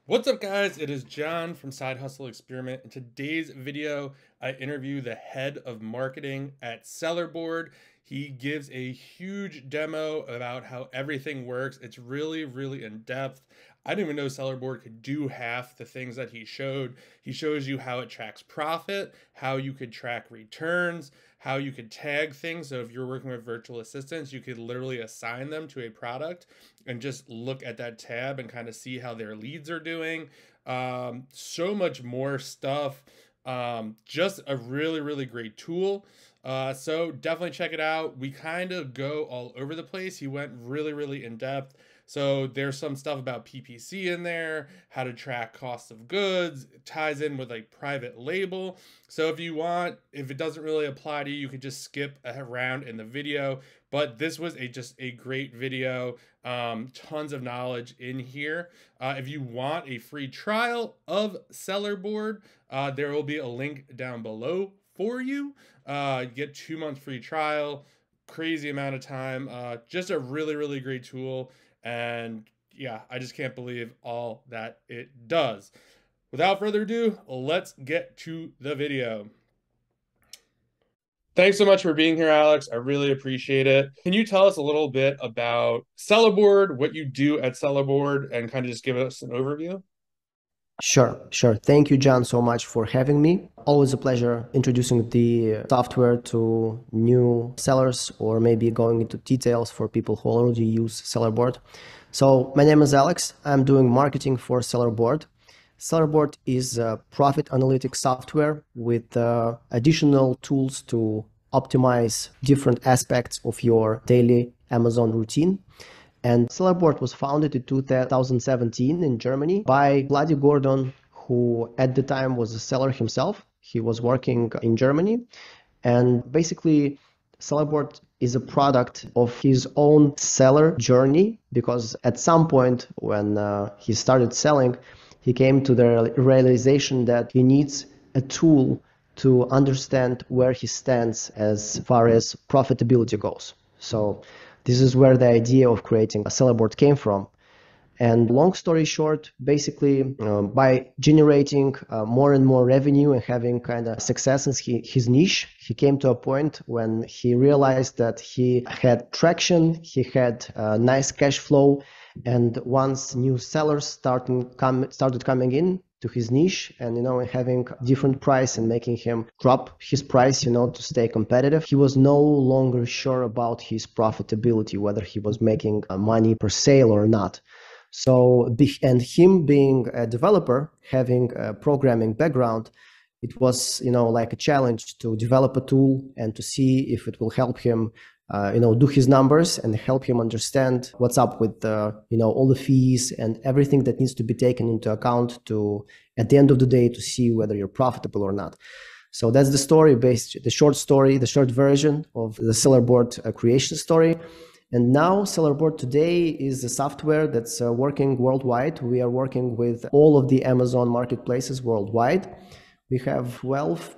What's up, guys? It is John from Side Hustle Experiment. In today's video, I interview the head of marketing at Sellerboard. He gives a huge demo about how everything works. It's really, really in depth. I didn't even know Sellerboard could do half the things that he showed. He shows you how it tracks profit, how you could track returns, how you could tag things. So if you're working with virtual assistants, you could literally assign them to a product and just look at that tab and kind of see how their leads are doing. So much more stuff. Just a really, really great tool. So definitely check it out. We kind of go all over the place. He went really, really in depth. So there's some stuff about PPC in there, how to track cost of goods. It ties in with like private label. So if you want, if it doesn't really apply to you, you could just skip around in the video. But this was just a great video. Tons of knowledge in here. If you want a free trial of Sellerboard, there will be a link down below for you. Get 2 months free trial, crazy amount of time. Just a really, really great tool. And yeah, I just can't believe all that it does. Without further ado, let's get to the video. Thanks so much for being here, Alex. I really appreciate it. Can you tell us a little bit about Sellerboard, what you do at Sellerboard, and kind of just give us an overview? Sure. Thank you, John, so much for having me. Always a pleasure introducing the software to new sellers or maybe going into details for people who already use Sellerboard. So my name is Alex. I'm doing marketing for Sellerboard. Sellerboard is a profit analytics software with additional tools to optimize different aspects of your daily Amazon routine. And Sellerboard was founded in 2017 in Germany by Vladi Gordon, who at the time was a seller himself. He was working in Germany. And basically, Sellerboard is a product of his own seller journey, because at some point when he started selling, he came to the realization that he needs a tool to understand where he stands as far as profitability goes. So this is where the idea of creating a Sellerboard came from. And long story short, basically by generating more and more revenue and having kind of success in his niche, he came to a point when he realized that he had traction, he had nice cash flow, and once new sellers started coming in to his niche and having different price and making him drop his price to stay competitive, he was no longer sure about his profitability, whether he was making money per sale or not. So, and him being a developer, having a programming background, it was like a challenge to develop a tool and to see if it will help him do his numbers and help him understand what's up with all the fees and everything that needs to be taken into account to, at the end of the day, to see whether you're profitable or not. So that's the story, the short version of the Sellerboard creation story. And now Sellerboard today is a software that's working worldwide. We are working with all of the Amazon marketplaces worldwide. We have 12+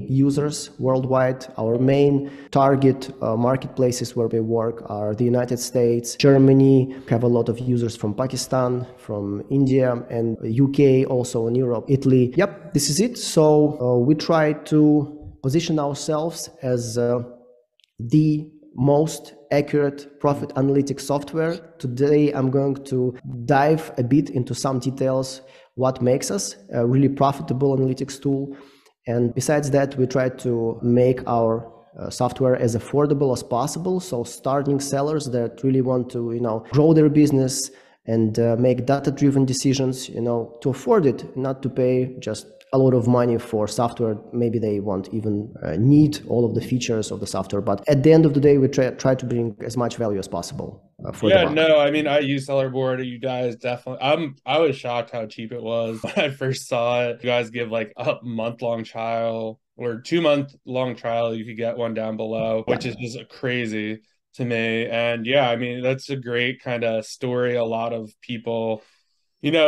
users worldwide. Our main target marketplaces where we work are the United States, Germany. We have a lot of users from Pakistan, from India, and UK, also in Europe, Italy. Yep, this is it. So we try to position ourselves as the most accurate profit analytics software. Today, I'm going to dive a bit into some details, what makes us a really profitable analytics tool. And besides that, we try to make our software as affordable as possible. So starting sellers that really want to, grow their business and make data-driven decisions, to afford it, not to pay just a lot of money for software. Maybe they won't even need all of the features of the software. But at the end of the day, we try to bring as much value as possible for the market. No, I mean, I use Sellerboard. You guys definitely, I was shocked how cheap it was when I first saw it. You guys give like a month-long trial or 2-month-long trial. You could get one down below, which is just crazy to me. And yeah, I mean, that's a great kind of story. A lot of people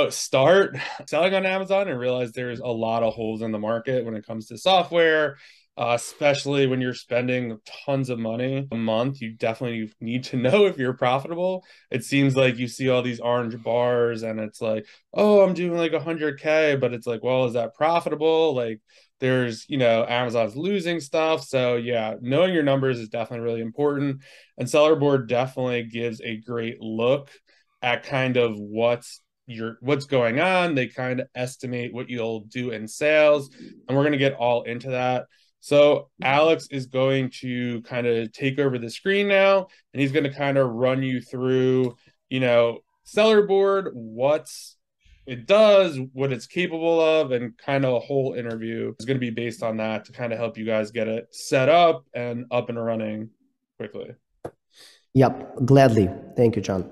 start selling on Amazon and realize there's a lot of holes in the market when it comes to software. Especially when you're spending tons of money a month. You definitely need to know if you're profitable. It seems like you see all these orange bars and it's like, oh, I'm doing like 100K, but it's like, well, is that profitable? Like, there's, Amazon's losing stuff. So, yeah, knowing your numbers is definitely really important. And Sellerboard definitely gives a great look at kind of what's going on. They kind of estimate what you'll do in sales, and we're going to get all into that. So Alex is going to kind of take over the screen now, and he's going to kind of run you through, Sellerboard, what it does, what it's capable of, and kind of a whole interview is going to be based on that to kind of help you guys get it set up and running quickly. Yep, gladly. Thank you, John.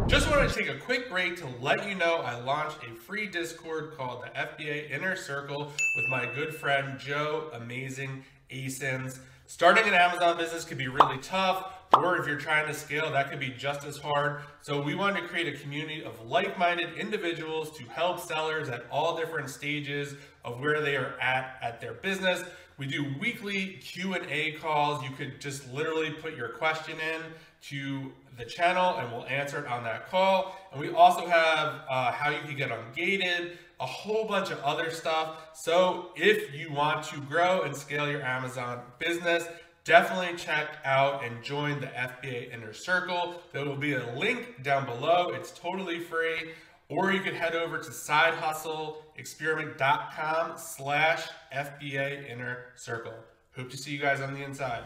Just wanted to take a quick break to let you know I launched a free Discord called the FBA Inner Circle with my good friend Joe, Amazing Asins. Starting an Amazon business could be really tough, or if you're trying to scale, that could be just as hard. So we wanted to create a community of like-minded individuals to help sellers at all different stages of where they are at their business. We do weekly Q&A calls. You could just literally put your question in to the channel and we'll answer it on that call. And we also have how you can get ungated, a whole bunch of other stuff. So if you want to grow and scale your Amazon business, definitely check out and join the FBA Inner Circle. There will be a link down below. It's totally free. Or you could head over to sidehustleexperiment.com/FBA Inner Circle. Hope to see you guys on the inside.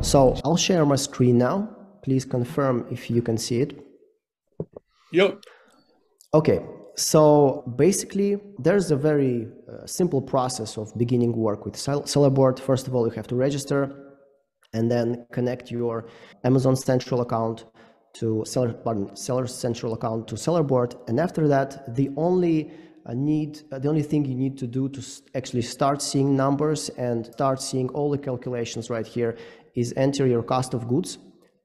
So I'll share my screen now. Please confirm if you can see it. Yep. Okay, so basically there's a very simple process of beginning work with Sellerboard. First of all, you have to register and then connect your Amazon Central account to Seller's Central account to Sellerboard. And after that, the only thing you need to do to actually start seeing numbers and start seeing all the calculations right here is enter your cost of goods.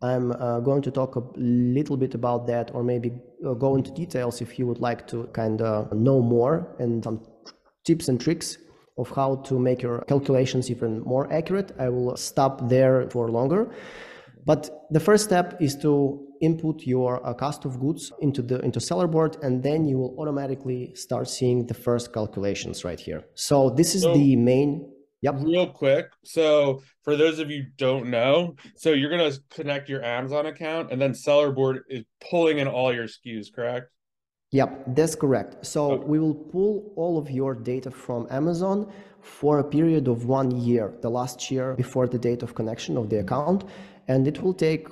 I'm going to talk a little bit about that, or maybe go into details if you would like to kind of know more and some tips and tricks of how to make your calculations even more accurate. I will stop there for longer. But the first step is to input your cost of goods into Sellerboard, and then you will automatically start seeing the first calculations right here. So this is the main. Yep. Real quick. So for those of you who don't know, so you're going to connect your Amazon account and then Sellerboard is pulling in all your SKUs, correct? Yep, that's correct. So we will pull all of your data from Amazon for a period of 1 year, the last year before the date of connection of the account. And it will take,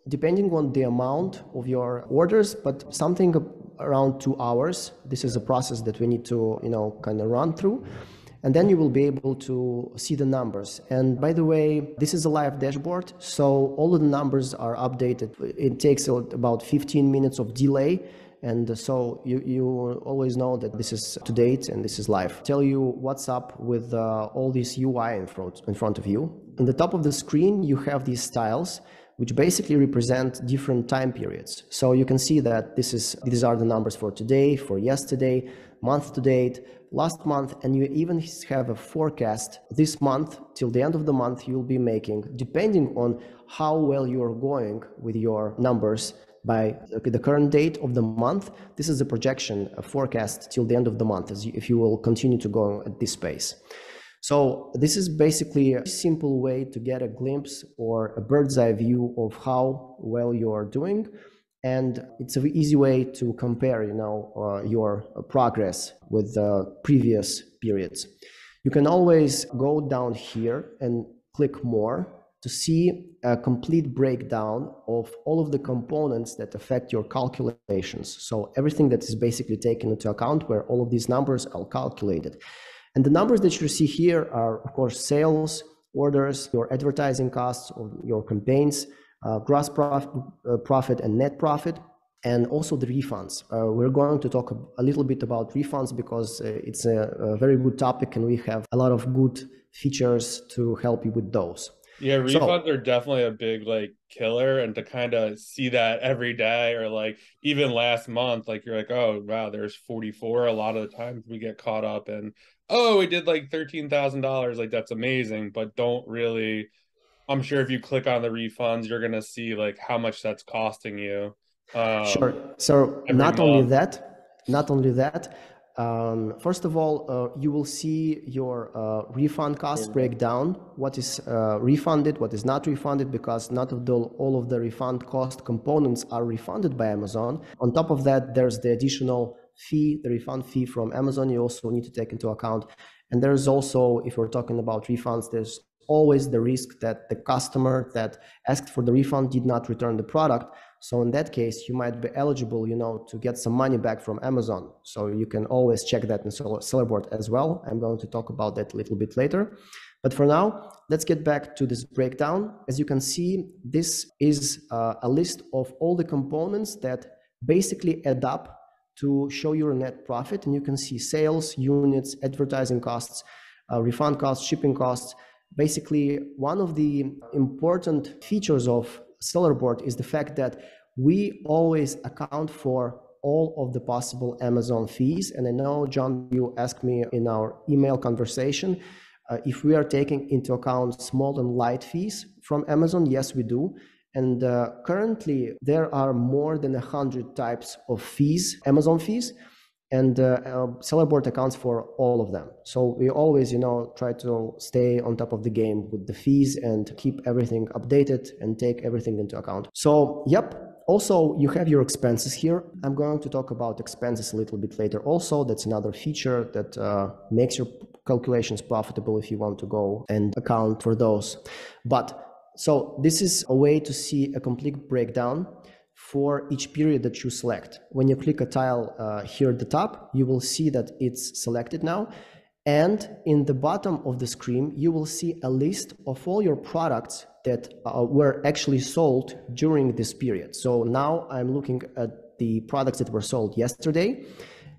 depending on the amount of your orders, but something around 2 hours. This is a process that we need to, kind of run through. And then you will be able to see the numbers. And by the way, this is a live dashboard, so all of the numbers are updated. It takes about 15 minutes of delay. And so you always know that this is to date and this is live. Tell you what's up with all this UI in front of you. In the top of the screen, you have these styles, which basically represent different time periods. So you can see that these are the numbers for today, for yesterday, month to date, last month, and you even have a forecast this month till the end of the month you'll be making, depending on how well you're going with your numbers by the current date of the month. This is a projection, a forecast till the end of the month, if you will continue to go at this pace. So this is basically a simple way to get a glimpse or a bird's eye view of how well you're doing. And it's an easy way to compare, your progress with the previous periods. You can always go down here and click more to see a complete breakdown of all of the components that affect your calculations. So everything that is basically taken into account where all of these numbers are calculated. And the numbers that you see here are, of course, sales, orders, your advertising costs, or your campaigns, gross profit and net profit, and also the refunds. We're going to talk a little bit about refunds because it's a very good topic and we have a lot of good features to help you with those. Yeah, refunds are definitely a big killer, and to kind of see that every day, or even last month, you're like, oh wow, there's 44. A lot of the times we get caught up in oh, we did like $13,000, like that's amazing, but don't really, I'm sure if you click on the refunds, you're gonna see like how much that's costing you Sure. um So every month. not only that, first of all, you will see your refund cost breakdown, what is refunded, what is not refunded, because not of all of the refund cost components are refunded by Amazon. On top of that, there's the additional fee, the refund fee from Amazon you also need to take into account. And there's also, if we're talking about refunds, there's always the risk that the customer that asked for the refund did not return the product. So in that case, you might be eligible, to get some money back from Amazon. So you can always check that in Sellerboard as well. I'm going to talk about that a little bit later. But for now, let's get back to this breakdown. As you can see, this is a list of all the components that basically add up to show your net profit. And you can see sales, units, advertising costs, refund costs, shipping costs. Basically, one of the important features of Sellerboard is the fact that we always account for all of the possible Amazon fees. And I know, John, you asked me in our email conversation if we are taking into account small and light fees from Amazon. Yes, we do. And currently, there are more than 100 types of fees, Amazon fees. And Sellerboard accounts for all of them. So we always, try to stay on top of the game with the fees and keep everything updated and take everything into account. So, yep. Also, you have your expenses here. I'm going to talk about expenses a little bit later. Also, that's another feature that makes your calculations profitable if you want to go and account for those. So this is a way to see a complete breakdown for each period that you select. When you click a tile here at the top, you will see that it's selected now. And in the bottom of the screen, you will see a list of all your products that were actually sold during this period. So now I'm looking at the products that were sold yesterday.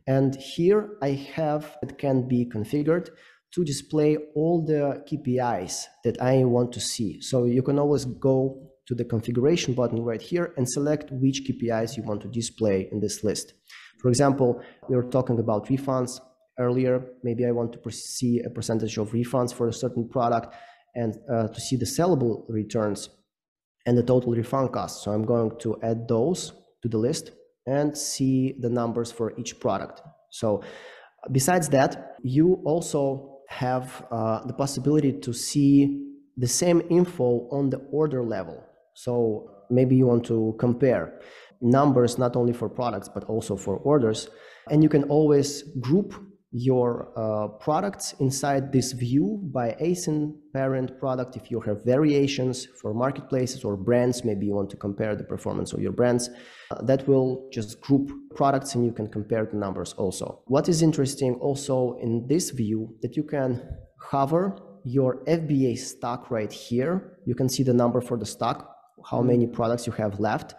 And here I have, it can be configured to display all the KPIs that I want to see. So you can always go to the configuration button right here and select which KPIs you want to display in this list. For example, we were talking about refunds earlier. Maybe I want to see a percentage of refunds for a certain product and to see the sellable returns and the total refund cost. So I'm going to add those to the list and see the numbers for each product. So besides that, you also have the possibility to see the same info on the order level. So maybe you want to compare numbers not only for products, but also for orders. And you can always group your products inside this view by ASIN parent product. If you have variations for marketplaces or brands, maybe you want to compare the performance of your brands, that will just group products and you can compare the numbers also. What is interesting also in this view, that you can hover your FBA stock right here. You can see the number for the stock, how many products you have left,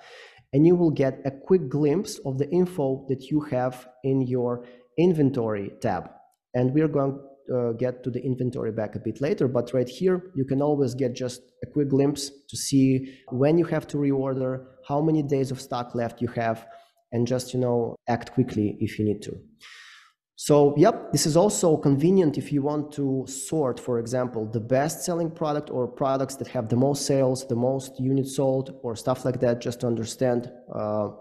and you will get a quick glimpse of the info that you have in your inventory tab. And we're going to get to the inventory back a bit later, but right here, you can always get just a quick glimpse to see when you have to reorder, how many days of stock left you have, and just, act quickly if you need to. So, yep, this is also convenient if you want to sort, for example, the best selling product or products that have the most sales, the most units sold, or stuff like that, just to understand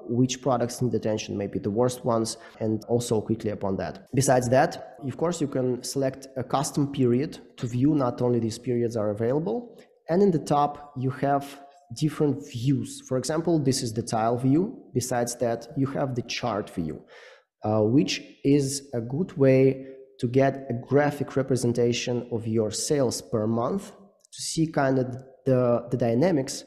which products need attention, maybe the worst ones, and also quickly upon that. Besides that, of course, you can select a custom period to view. Not only these periods are available, and in the top, you have different views. For example, this is the tile view. Besides that, you have the chart view. Which is a good way to get a graphic representation of your sales per month to see kind of the dynamics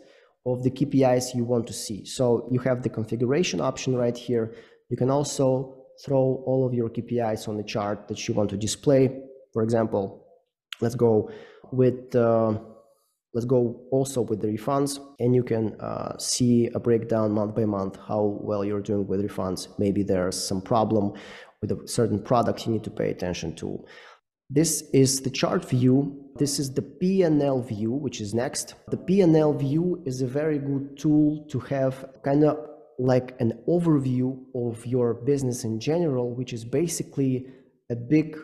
of the KPIs you want to see. So you have the configuration option right here. You can also throw all of your KPIs on the chart that you want to display. For example, let's go also with the refunds, and you can see a breakdown month by month how well you're doing with refunds. Maybe there's some problem with a certain product you need to pay attention to. This is the chart view. This is the P&L view, which is next. The P&L view is a very good tool to have kind of like an overview of your business in general, which is basically a big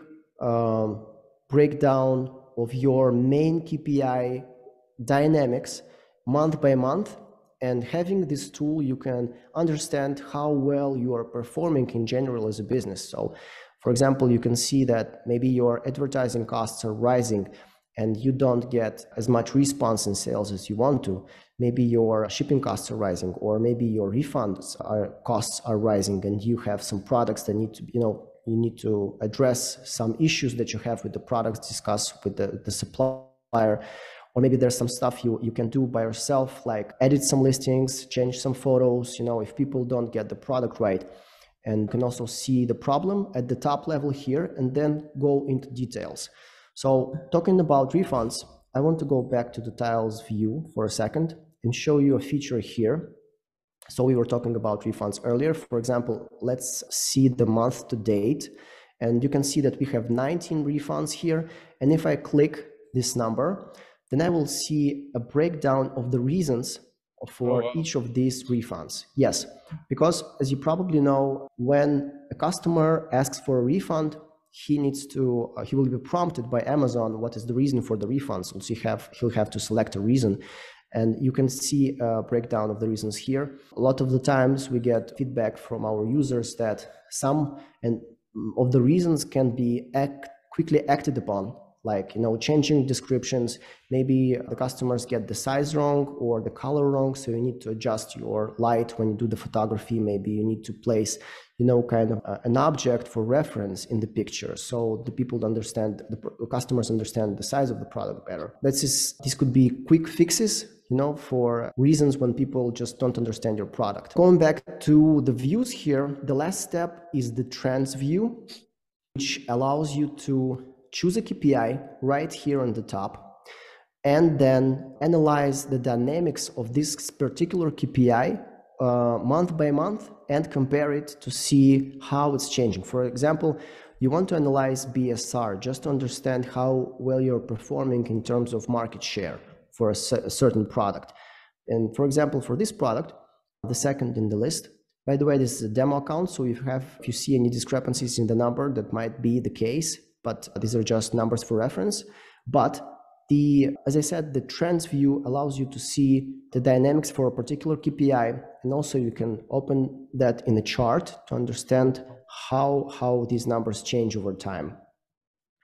breakdown of your main KPI dynamics month by month. And having this tool, you can understand how well you are performing in general as a business. So, for example, you can see that maybe your advertising costs are rising and you don't get as much response in sales as you want to. Maybe your shipping costs are rising, or maybe your costs are rising, and you have some products that need to, you need to address some issues that you have with the products, discuss with the supplier. Or maybe there's some stuff you can do by yourself, like edit some listings, change some photos, if people don't get the product right. And you can also see the problem at the top level here and then go into details. So talking about refunds, I want to go back to the tiles view for a second and show you a feature here. So we were talking about refunds earlier. For example, let's see the month to date. And you can see that we have 19 refunds here. And if I click this number, then I will see a breakdown of the reasons for each of these refunds. Yes, because as you probably know, when a customer asks for a refund, he will be prompted by Amazon what is the reason for the refund. So he'll have to select a reason. And you can see a breakdown of the reasons here. A lot of the times we get feedback from our users that some of the reasons can be quickly acted upon, like changing descriptions. Maybe the customers get the size wrong or the color wrong, so you need to adjust your light when you do the photography. Maybe you need to place kind of an object for reference in the picture, so the customers understand the size of the product better. This could be quick fixes for reasons when people just don't understand your product. Going back to the views here, the last step is the trends view, which allows you to choose a KPI right here on the top, and then analyze the dynamics of this particular KPI month by month and compare it to see how it's changing. For example, you want to analyze BSR just to understand how well you're performing in terms of market share for a certain product. And for example, for this product, the second in the list, by the way, this is a demo account, so if you see any discrepancies in the number, that might be the case, but these are just numbers for reference. But as I said, the trends view allows you to see the dynamics for a particular KPI, and also you can open that in a chart to understand how these numbers change over time.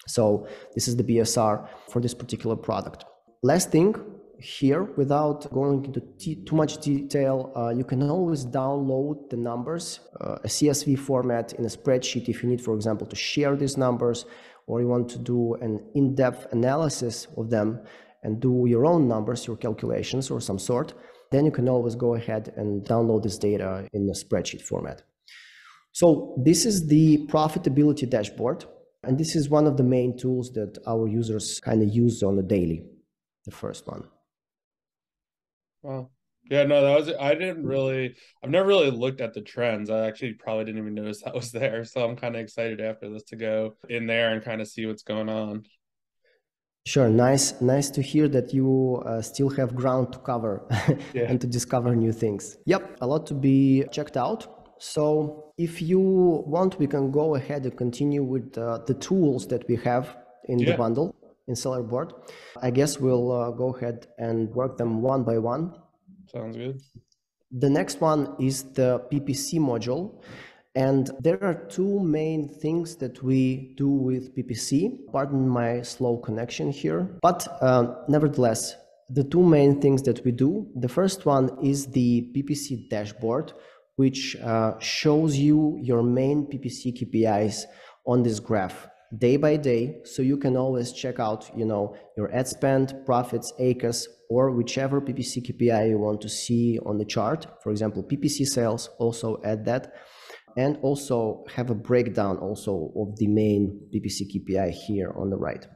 So this is the BSR for this particular product. Last thing here, without going into too much detail, you can always download the numbers, a CSV format in a spreadsheet if you need, for example, to share these numbers, or you want to do an in-depth analysis of them and do your own numbers, your calculations or some sort. Then you can always go ahead and download this data in a spreadsheet format. So this is the profitability dashboard, and this is one of the main tools that our users kind of use on a daily, the first one. Wow. Yeah, no, I've never really looked at the trends. I actually probably didn't even notice that was there. So I'm kind of excited after this to go in there and kind of see what's going on. Sure. Nice to hear that you still have ground to cover and to discover new things. Yep. A lot to be checked out. So if you want, we can go ahead and continue with the tools that we have in the bundle in Sellerboard. I guess we'll go ahead and work them one by one. Sounds good. The next one is the PPC module. And there are two main things that we do with PPC. Pardon my slow connection here. But nevertheless, the two main things that we do, the first one is the PPC dashboard, which shows you your main PPC KPIs on this graph day by day, so you can always check out, your ad spend, profits, ACAS, or whichever PPC KPI you want to see on the chart. For example, PPC sales, also add that, and also have a breakdown also of the main PPC KPI here on the right.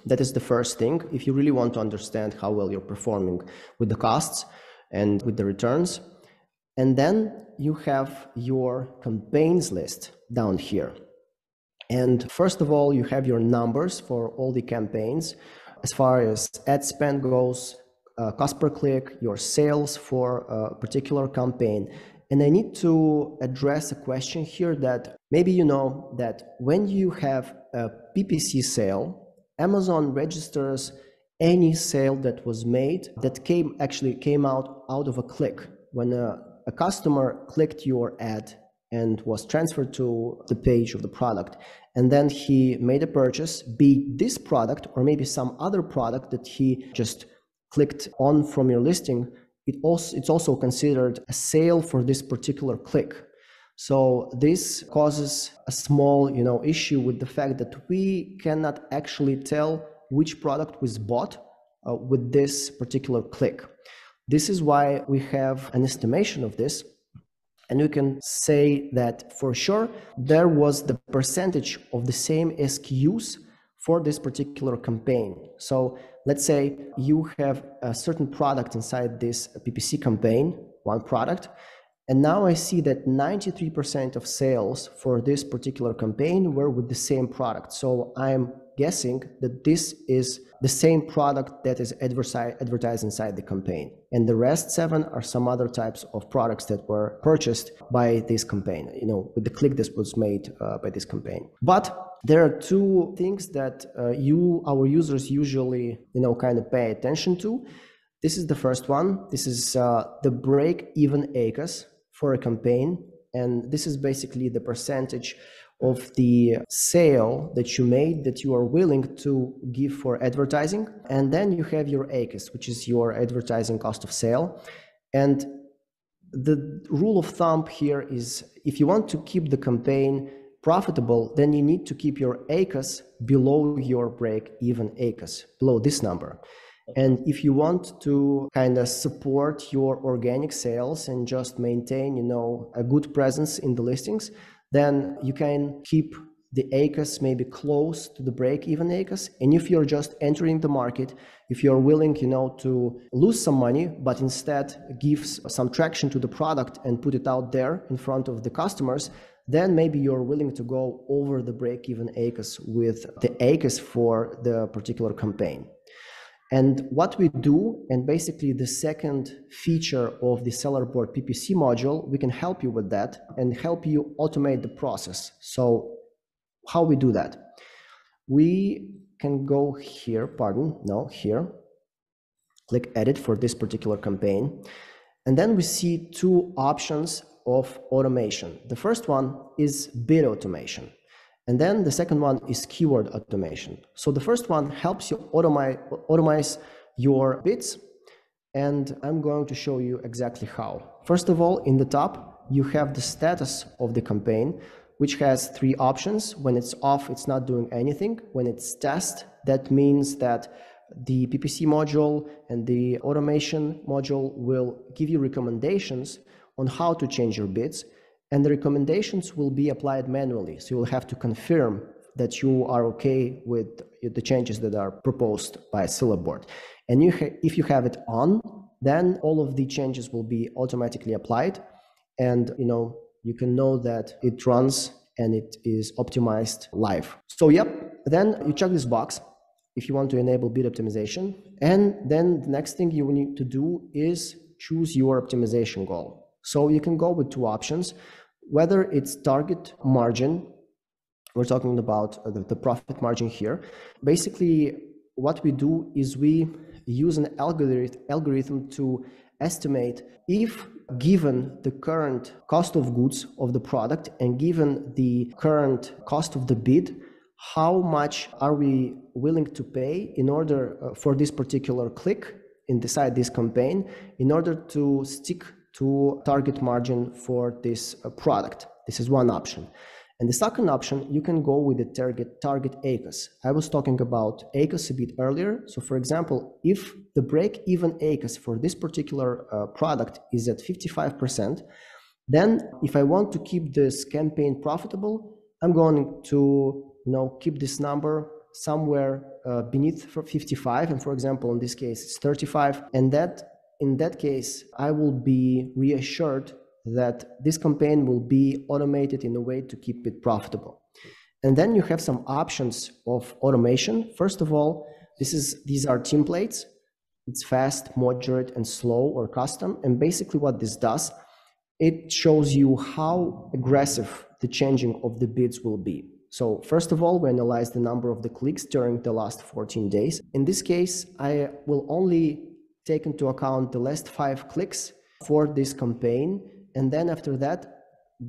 That is the first thing. If you really want to understand how well you're performing with the costs and with the returns. And then you have your campaigns list down here. And first of all, you have your numbers for all the campaigns as far as ad spend goes, cost per click, your sales for a particular campaign. And I need to address a question here that Maybe you know that when you have a PPC sale, Amazon registers any sale that was made that came out of a click. When a customer clicked your ad and was transferred to the page of the product, and then he made a purchase, be it this product or maybe some other product that he just clicked on from your listing, it's also considered a sale for this particular click. So this causes a small, issue with the fact that we cannot actually tell which product was bought with this particular click. This is why we have an estimation of this, and we can say that for sure there was the percentage of the same SKUs for this particular campaign. So let's say you have a certain product inside this PPC campaign, one product, and now I see that 93% of sales for this particular campaign were with the same product. So I'm guessing that this is the same product that is advertised inside the campaign. And the rest 7 are some other types of products that were purchased by this campaign, with the click that was made by this campaign. But there are 2 things that our users usually, kind of pay attention to. This is the first one. This is the break-even ACOS for a campaign, and this is basically the percentage of the sale that you made that you are willing to give for advertising. And then you have your ACOS, which is your advertising cost of sale. And the rule of thumb here is if you want to keep the campaign profitable, then you need to keep your ACOS below your break-even ACOS, below this number. And if you want to kind of support your organic sales and just maintain, a good presence in the listings, then you can keep the ACOS maybe close to the break-even ACOS. And if you're just entering the market, if you're willing, to lose some money, but instead give some traction to the product and put it out there in front of the customers, then maybe you're willing to go over the break-even ACOS with the ACOS for the particular campaign. And what we do, and basically the second feature of the Sellerboard PPC module, we can help you with that and help you automate the process. So how we do that? We can go here, here, click edit for this particular campaign. And then we see 2 options of automation. The first one is bid automation. And then the second one is keyword automation. So the first one helps you automate your bids, and I'm going to show you exactly how. First of all, in the top, you have the status of the campaign, which has 3 options. When it's off, it's not doing anything. When it's test, that means that the PPC module and the automation module will give you recommendations on how to change your bids. And the recommendations will be applied manually. So you'll have to confirm that you are okay with the changes that are proposed by Sellerboard. And if you have it on, then all of the changes will be automatically applied. And you can know that it runs and it is optimized live. So then you check this box if you want to enable bid optimization. And then the next thing you need to do is choose your optimization goal. So you can go with 2 options. Whether it's target margin, we're talking about the profit margin here. Basically, what we do is we use an algorithm to estimate if, given the current cost of goods of the product and given the current cost of the bid, how much are we willing to pay in order for this particular click inside this campaign in order to stick to target margin for this product. This is one option. And the second option, you can go with the target ACOS. I was talking about ACOS a bit earlier. So for example, if the break-even ACOS for this particular product is at 55%, then if I want to keep this campaign profitable, I'm going to keep this number somewhere beneath 55. And for example, in this case, it's 35. And in that case, I will be reassured that this campaign will be automated in a way to keep it profitable. And then you have some options of automation. First of all, these are templates. It's fast, moderate, and slow or custom. And basically what this does, it shows you how aggressive the changing of the bids will be. So first of all, we analyze the number of the clicks during the last 14 days. In this case, I will only take into account the last 5 clicks for this campaign, and then after that,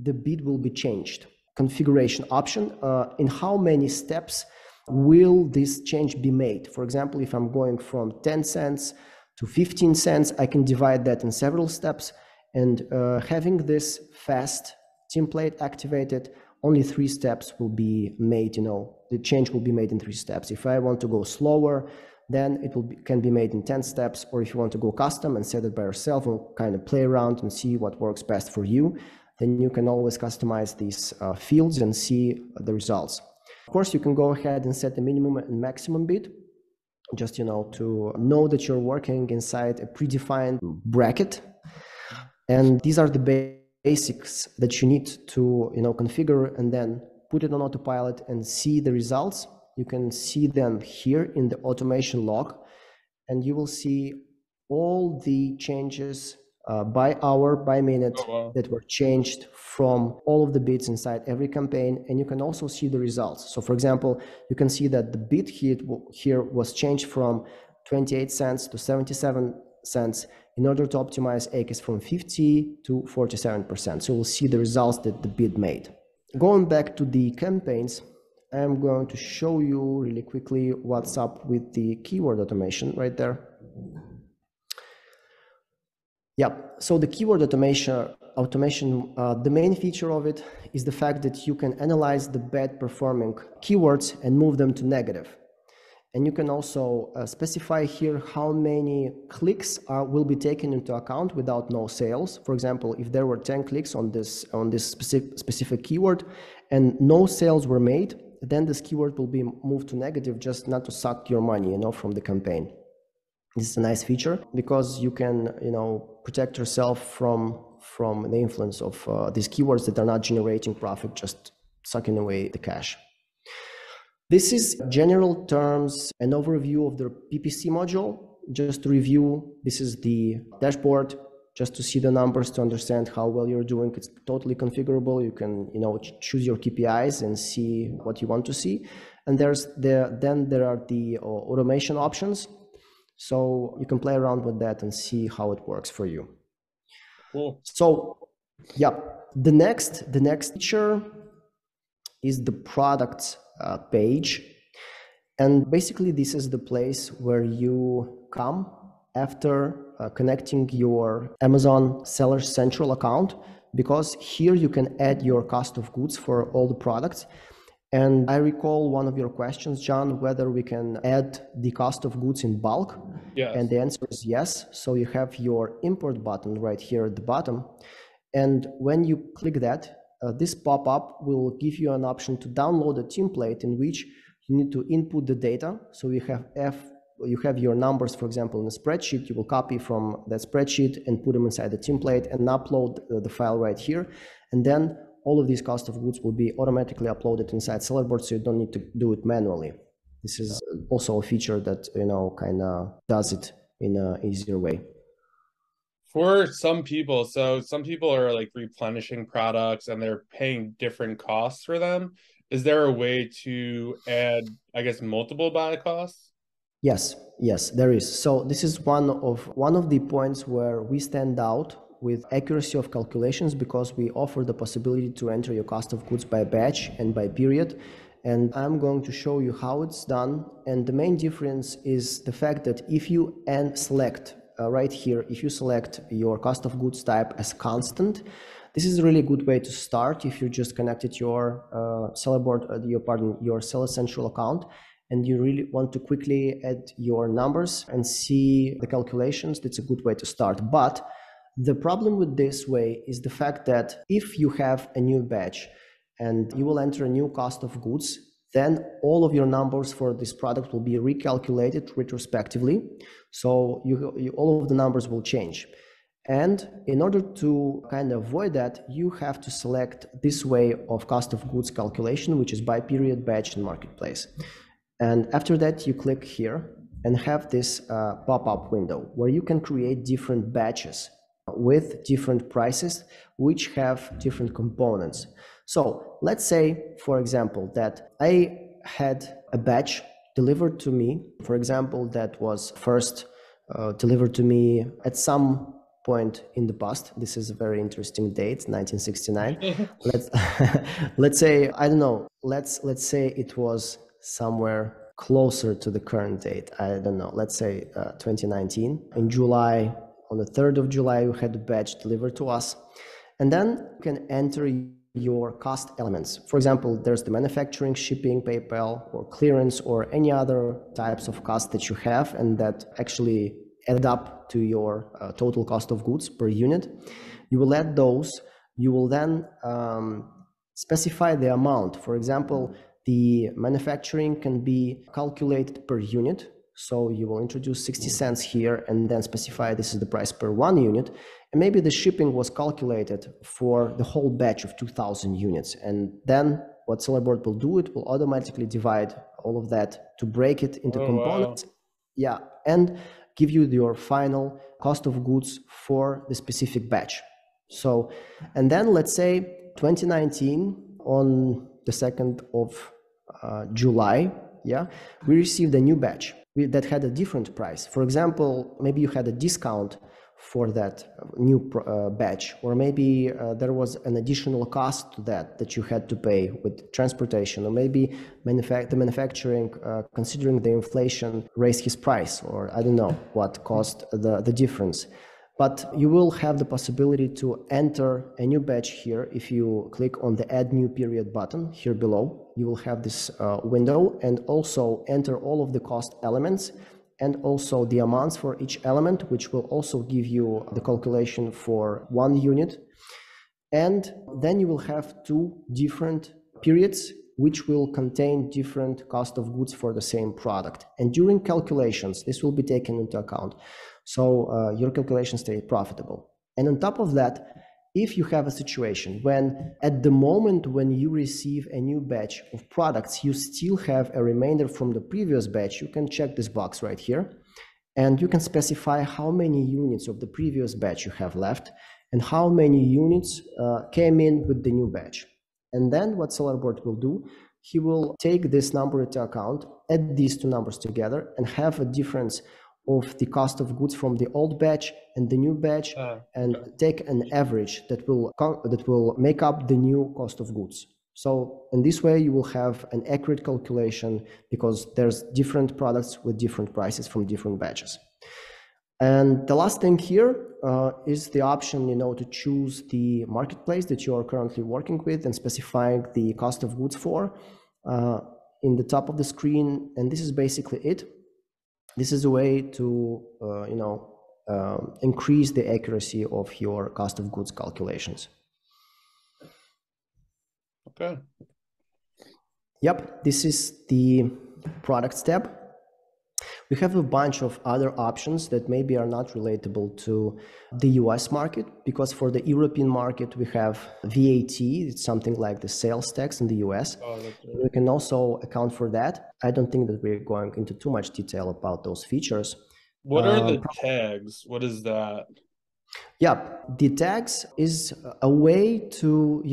the bid will be changed. Configuration option, in how many steps will this change be made? For example, if I'm going from 10 cents to 15 cents, I can divide that in several steps, and having this fast template activated, only 3 steps will be made, the change will be made in 3 steps. If I want to go slower, then it can be made in 10 steps, or if you want to go custom and set it by yourself and kind of play around and see what works best for you, then you can always customize these fields and see the results. Of course, you can go ahead and set the minimum and maximum bid, just, to know that you're working inside a predefined bracket. And these are the basics that you need to, configure and then put it on autopilot and see the results. You can see them here in the automation log, and you will see all the changes by hour, by minute that were changed from all of the bids inside every campaign. And you can also see the results. So for example, you can see that the bid here was changed from 28 cents to 77 cents in order to optimize ACAS from 50 to 47%. So we'll see the results that the bid made. Going back to the campaigns, I'm going to show you really quickly what's up with the keyword automation right there. Yeah, so the keyword automation, the main feature of it is the fact that you can analyze the bad performing keywords and move them to negative. And you can also specify here how many clicks will be taken into account without no sales. For example, if there were 10 clicks on this specific keyword and no sales were made, then this keyword will be moved to negative, just not to suck your money, from the campaign. This is a nice feature because you can, protect yourself from the influence of these keywords that are not generating profit, just sucking away the cash. This is general terms, an overview of the PPC module. Just to review, this is the dashboard, just to see the numbers, to understand how well you're doing. It's totally configurable. You can, choose your KPIs and see what you want to see. And then there are the automation options. So you can play around with that and see how it works for you. Cool. So, yeah, the next feature is the products page. And basically, this is the place where you come after connecting your Amazon Seller Central account, because here you can add your cost of goods for all the products. And I recall one of your questions, John, whether we can add the cost of goods in bulk. Yes. And the answer is yes. So you have your import button right here at the bottom. And when you click that, this pop-up will give you an option to download a template in which you need to input the data. So you have your numbers, for example, in a spreadsheet. You will copy from that spreadsheet and put them inside the template and upload the file right here. And then all of these cost of goods will be automatically uploaded inside Sellerboard, so you don't need to do it manually. This is also a feature that, kind of does it in an easier way. For some people, so some people are like replenishing products and they're paying different costs for them. Is there a way to add, I guess, multiple buy costs? Yes, there is. So this is one of the points where we stand out with accuracy of calculations, because we offer the possibility to enter your cost of goods by batch and by period. And I'm going to show you how it's done. And the main difference is the fact that if you select right here, if you select your cost of goods type as constant, this is a really good way to start if you just connected your Sellerboard, your Seller Central account, and you really want to quickly add your numbers and see the calculations. That's a good way to start. But the problem with this way is the fact that if you have a new batch and you will enter a new cost of goods, then all of your numbers for this product will be recalculated retrospectively. So all of the numbers will change. And in order to kind of avoid that, you have to select this way of cost of goods calculation, which is by period, batch, and marketplace. And after that, you click here and have this pop-up window where you can create different batches with different prices, which have different components. So let's say, for example, that I had a batch delivered to me, for example, that was first delivered to me at some point in the past. This is a very interesting date, 1969. Let's say, I don't know, let's say it was somewhere closer to the current date. I don't know, let's say 2019. In July, on the 3rd of July, we had the batch delivered to us. And then you can enter your cost elements. For example, there's the manufacturing, shipping, PayPal, or clearance, or any other types of cost that you have and that actually add up to your total cost of goods per unit. You will add those. You will then specify the amount. For example, the manufacturing can be calculated per unit. So you will introduce 60 cents here and then specify this is the price per 1 unit. And maybe the shipping was calculated for the whole batch of 2,000 units. And then what Sellerboard will do, it will automatically divide all of that to break it into components. Wow. Yeah, and give you your final cost of goods for the specific batch. So, and then let's say 2019 on the 2nd of July, yeah, we received a new batch that had a different price. For example, maybe you had a discount for that new batch, or maybe there was an additional cost to that you had to pay with transportation, or maybe the manufacturing, considering the inflation, raised his price, or I don't know what caused the difference. But you will have the possibility to enter a new batch here. If you click on the Add New Period button here below, you will have this window, and also enter all of the cost elements and also the amounts for each element, which will also give you the calculation for 1 unit. And then you will have 2 different periods which will contain different cost of goods for the same product. And during calculations, this will be taken into account. So your calculations stay profitable. And on top of that, if you have a situation when at the moment when you receive a new batch of products, you still have a remainder from the previous batch, you can check this box right here. And you can specify how many units of the previous batch you have left and how many units came in with the new batch. And then what Sellerboard will do, he will take this number into account, add these 2 numbers together, and have a difference of the cost of goods from the old batch and the new batch, and take an average that will make up the new cost of goods. So in this way, you will have an accurate calculation because there's different products with different prices from different batches. And the last thing here is the option, to choose the marketplace that you are currently working with and specifying the cost of goods for in the top of the screen. And this is basically it. This is a way to, increase the accuracy of your cost of goods calculations. Okay. Yep, this is the products tab. We have a bunch of other options that maybe are not relatable to the US market, because for the European market, we have VAT, it's something like the sales tax in the US. Oh, we can also account for that. I don't think that we're going into too much detail about those features. What are the tags? What is that? Yeah, the tags is a way to,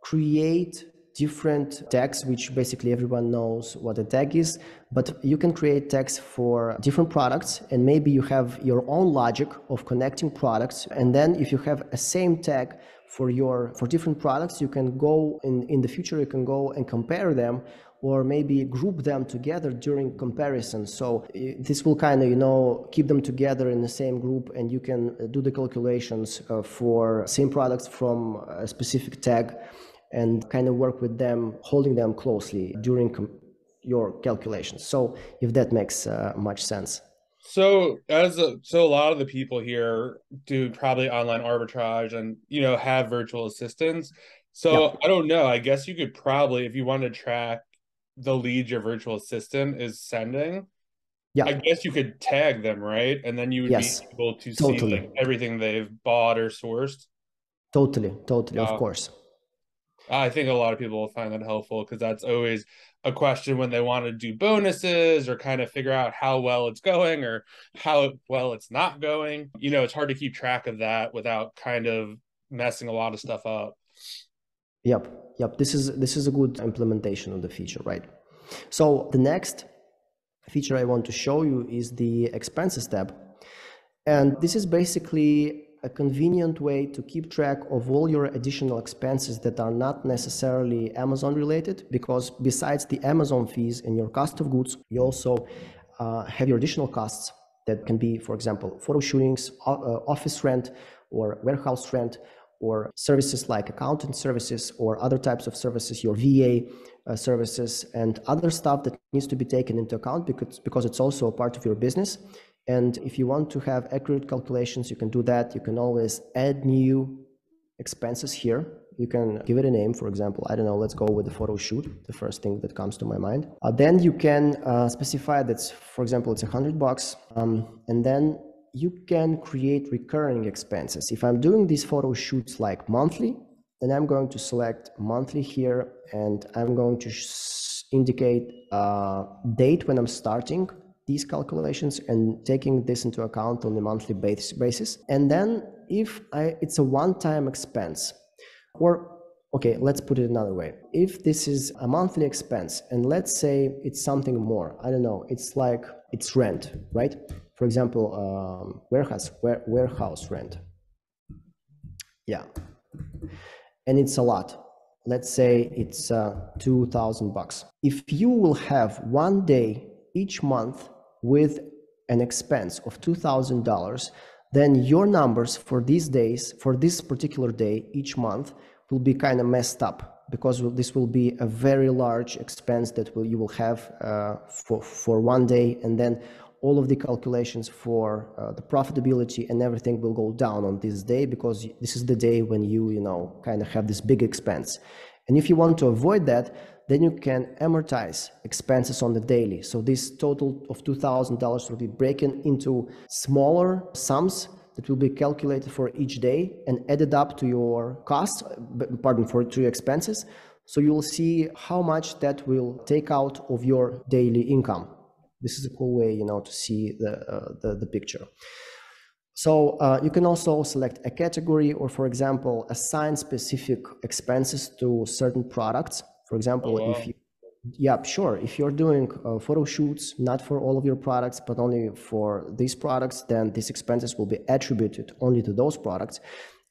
create different tags, which basically everyone knows what a tag is, but you can create tags for different products, and maybe you have your own logic of connecting products. And then if you have a same tag for different products, you can go in the future, you can go and compare them, or maybe group them together during comparison. So this will kind of, keep them together in the same group, and you can do the calculations for same products from a specific tag, and kind of work with them, holding them closely during your calculations. So if that makes much sense. So a lot of the people here do probably online arbitrage and, have virtual assistants. So yeah. I don't know, I guess you could probably, if you want to track the leads your virtual assistant is sending, yeah, I guess you could tag them, right? And then you would be able to see like everything they've bought or sourced. Totally, of course. I think a lot of people will find that helpful because that's always a question when they want to do bonuses or kind of figure out how well it's going or how well it's not going. You know, it's hard to keep track of that without kind of messing a lot of stuff up. Yep, yep. This is a good implementation of the feature, right? So the next feature I want to show you is the expenses tab. And this is basically a convenient way to keep track of all your additional expenses that are not necessarily Amazon related, because besides the Amazon fees and your cost of goods, you also have your additional costs that can be, for example, photo shootings, office rent, or warehouse rent, or services like accountant services or other types of services, your VA services, and other stuff that needs to be taken into account because it's also a part of your business. And if you want to have accurate calculations, you can do that. You can always add new expenses here. You can give it a name, for example, I don't know, let's go with the photo shoot, the first thing that comes to my mind. Then you can specify that's, for example, it's $100, and then you can create recurring expenses. If I'm doing these photo shoots like monthly, then I'm going to select monthly here, and I'm going to indicate a date when I'm starting these calculations and taking this into account on a monthly basis. And then if it's a one-time expense, or okay, let's put it another way. If this is a monthly expense, and let's say it's something more, I don't know, it's like it's rent, right? For example, warehouse rent. Yeah, and it's a lot. Let's say it's $2,000. If you will have one day each month with an expense of $2,000, then your numbers for these days, for this particular day each month, will be kind of messed up, because this will be a very large expense that you will have for one day, and then all of the calculations for the profitability and everything will go down on this day, because this is the day when you kind of have this big expense. And if you want to avoid that, then you can amortize expenses on the daily. So this total of $2,000 will be broken into smaller sums that will be calculated for each day and added up to your costs, to your expenses. So you will see how much that will take out of your daily income. This is a cool way, to see the picture. So you can also select a category, or for example, assign specific expenses to certain products. For example, if you're doing photo shoots, not for all of your products, but only for these products, then these expenses will be attributed only to those products.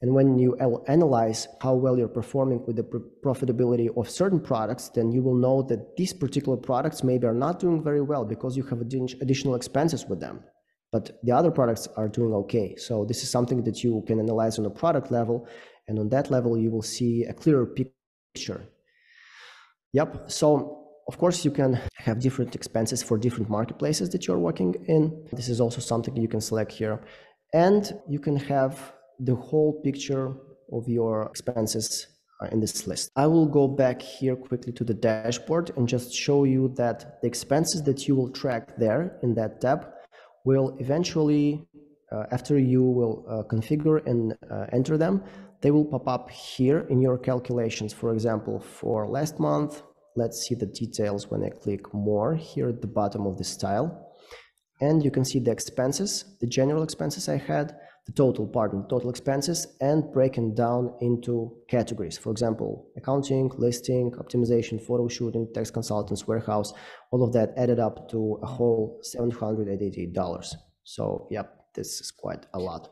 And when you analyze how well you're performing with the profitability of certain products, then you will know that these particular products maybe are not doing very well because you have additional expenses with them. But the other products are doing okay. So this is something that you can analyze on a product level, and on that level you will see a clearer picture. Yep. So of course you can have different expenses for different marketplaces that you're working in. This is also something you can select here, and you can have the whole picture of your expenses in this list. I will go back here quickly to the dashboard and just show you that the expenses that you will track there in that tab will eventually, after you will configure and enter them, they will pop up here in your calculations. For example, for last month, let's see the details when I click more here at the bottom of this tile. And you can see the expenses, the general expenses I had, the total expenses, and breaking down into categories. For example, accounting, listing, optimization, photo shooting, tax consultants, warehouse, all of that added up to a whole $788. So yep, this is quite a lot.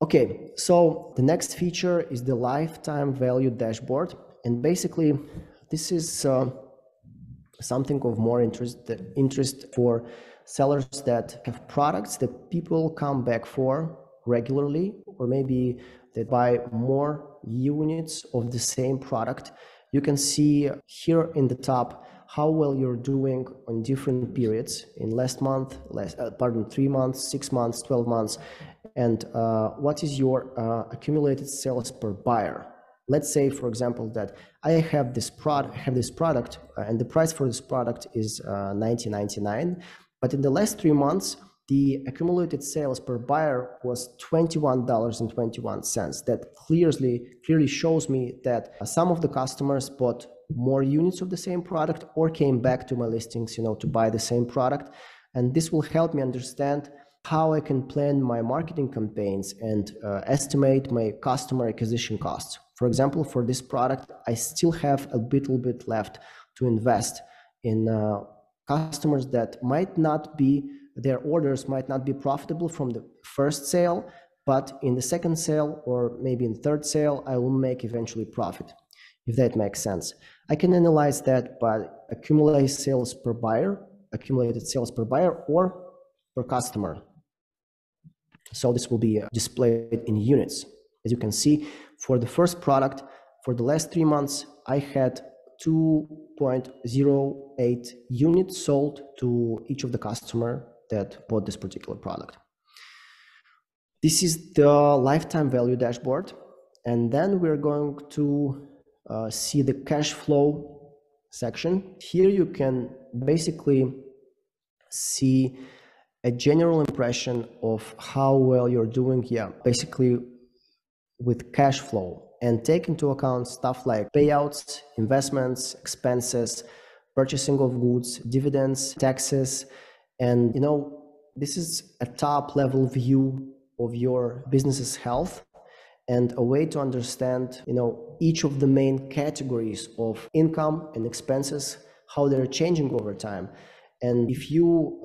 Okay, so the next feature is the lifetime value dashboard. And basically, this is something of more interest for sellers that have products that people come back for regularly, or maybe they buy more units of the same product. You can see here in the top how well you're doing on different periods in last month, 3 months, 6 months, 12 months, and what is your accumulated sales per buyer. Let's say, for example, that I have this product, and the price for this product is $19.99. But in the last 3 months, the accumulated sales per buyer was $21.21. That clearly shows me that some of the customers bought more units of the same product or came back to my listings, to buy the same product. And this will help me understand how I can plan my marketing campaigns and estimate my customer acquisition costs. For example, for this product, I still have a little bit left to invest in customers that their orders might not be profitable from the first sale, but in the second sale or maybe in the third sale, I will make eventually profit, if that makes sense. I can analyze that by accumulated sales per buyer or per customer. So this will be displayed in units. As you can see, for the first product, for the last 3 months, I had 2.08 units sold to each of the customer that bought this particular product. This is the lifetime value dashboard. And then we're going to see the cash flow section. Here you can basically see a general impression of how well you're doing, basically with cash flow, and take into account stuff like payouts, investments, expenses, purchasing of goods, dividends, taxes. And this is a top level view of your business's health and a way to understand each of the main categories of income and expenses, how they're changing over time. And if you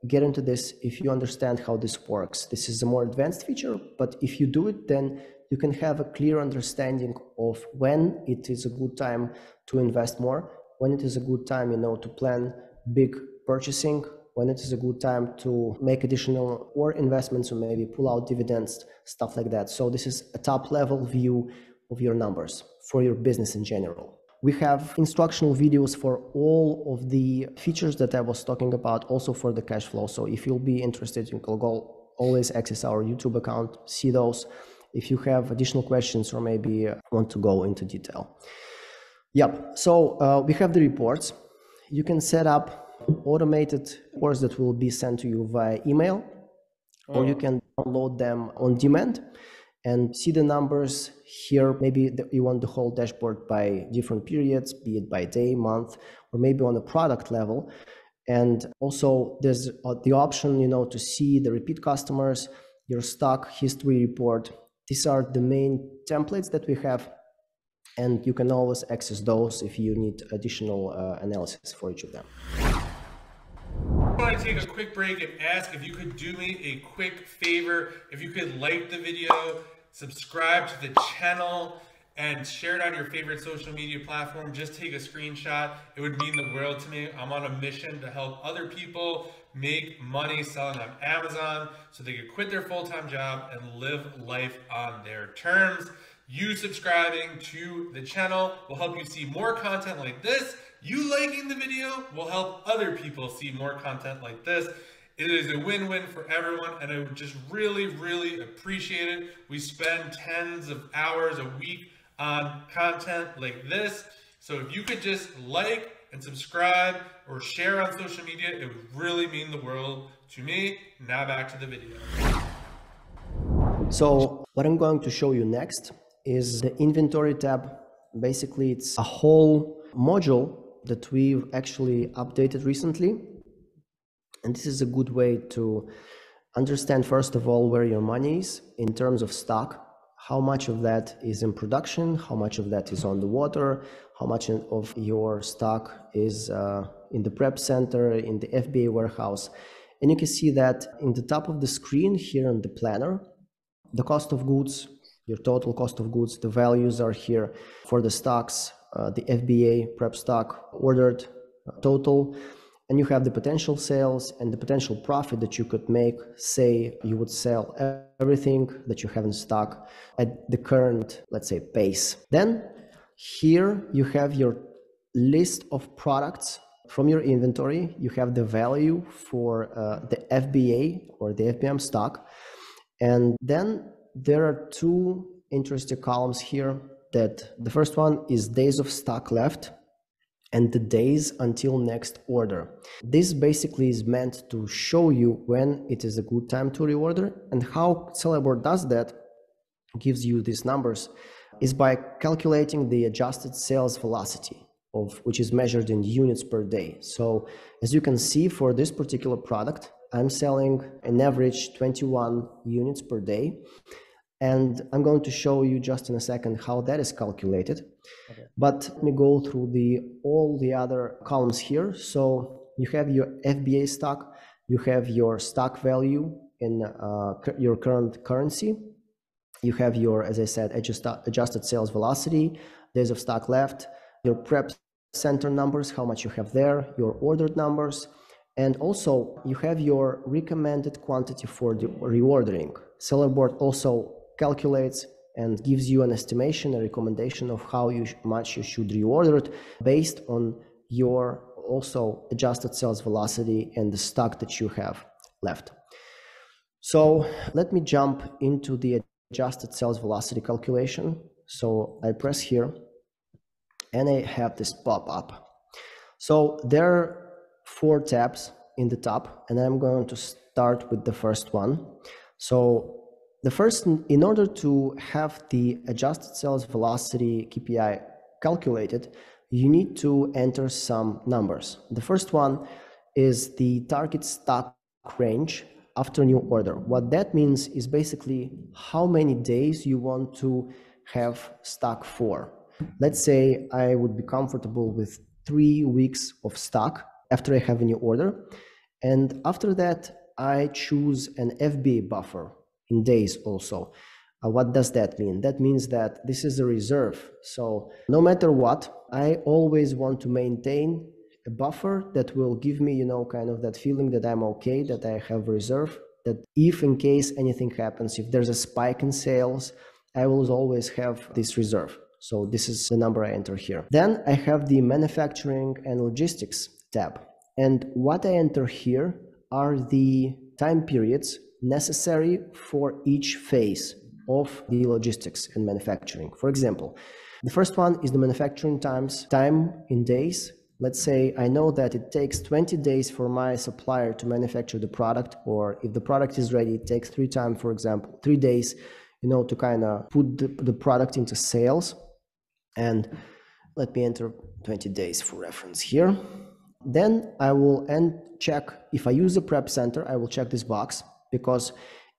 get into this, if you understand how this works, this is a more advanced feature, but if you do it, then you can have a clear understanding of when it is a good time to invest more, when it is a good time to plan big purchasing, when it is a good time to make additional or investments or maybe pull out dividends, stuff like that. So this is a top level view of your numbers for your business in general. We have instructional videos for all of the features that I was talking about, also for the cash flow. So if you'll be interested, you can go always access our YouTube account, see those. If you have additional questions or maybe want to go into detail. Yep, so we have the reports. You can set up automated reports that will be sent to you via email, or you can download them on demand and see the numbers here. Maybe you want the whole dashboard by different periods, be it by day, month, or maybe on a product level. And also there's the option, to see the repeat customers, your stock history report. These are the main templates that we have, and you can always access those if you need additional analysis for each of them. I want to take a quick break and ask if you could do me a quick favor. If you could like the video, subscribe to the channel, and share it on your favorite social media platform. Just take a screenshot. It would mean the world to me. I'm on a mission to help other people make money selling on Amazon so they can quit their full-time job and live life on their terms. You subscribing to the channel will help you see more content like this. You liking the video will help other people see more content like this. It is a win-win for everyone, and I would just really, really appreciate it. We spend tens of hours a week on content like this. So if you could just like and subscribe or share on social media, it would really mean the world to me. Now back to the video. So what I'm going to show you next is the inventory tab. Basically, it's a whole module that we've actually updated recently. And this is a good way to understand, first of all, where your money is in terms of stock, how much of that is in production, how much of that is on the water, how much of your stock is in the prep center, in the FBA warehouse. And you can see that in the top of the screen here on the planner, the cost of goods, your total cost of goods, the values are here for the stocks, the FBA prep stock ordered total. And you have the potential sales and the potential profit that you could make. Say you would sell everything that you have in stock at the current, let's say, pace. Then here you have your list of products from your inventory. You have the value for the FBA or the FBM stock. And then there are two interesting columns here. That the first one is days of stock left. and the days until next order. This basically is meant to show you when it is a good time to reorder, and how Sellerboard does that, gives you these numbers, is by calculating the adjusted sales velocity, which is measured in units per day. So as you can see, for this particular product, I'm selling an average 21 units per day. And I'm going to show you just in a second how that is calculated. Okay. But let me go through all the other columns here. So you have your FBA stock, you have your stock value in your current currency, you have your, as I said, adjusted sales velocity, days of stock left, your prep center numbers, how much you have there, your ordered numbers, and also you have your recommended quantity for the reordering. Sellerboard also calculates and gives you an estimation, a recommendation of how much you should reorder it based on your also adjusted sales velocity and the stock that you have left. So let me jump into the adjusted sales velocity calculation. So I press here and I have this pop up. So there are 4 tabs in the top, and I'm going to start with the first one. So the first, in order to have the adjusted sales velocity KPI calculated, you need to enter some numbers. The first one is the target stock range after new order. What that means is basically how many days you want to have stock for. Let's say I would be comfortable with 3 weeks of stock after I have a new order. And after that, I choose an FBA buffer in days also. What does that mean? That means that this is a reserve. So no matter what, I always want to maintain a buffer that will give me, kind of that feeling that I'm okay, that I have a reserve, that if in case anything happens, if there's a spike in sales, I will always have this reserve. So this is the number I enter here. Then I have the manufacturing and logistics tab. And what I enter here are the time periods necessary for each phase of the logistics and manufacturing. For example, the first one is the manufacturing time in days. Let's say I know that it takes 20 days for my supplier to manufacture the product, or if the product is ready, it takes 3 days, to kind of put the product into sales. And let me enter 20 days for reference here. Then I will check, if I use the prep center, I will check this box, because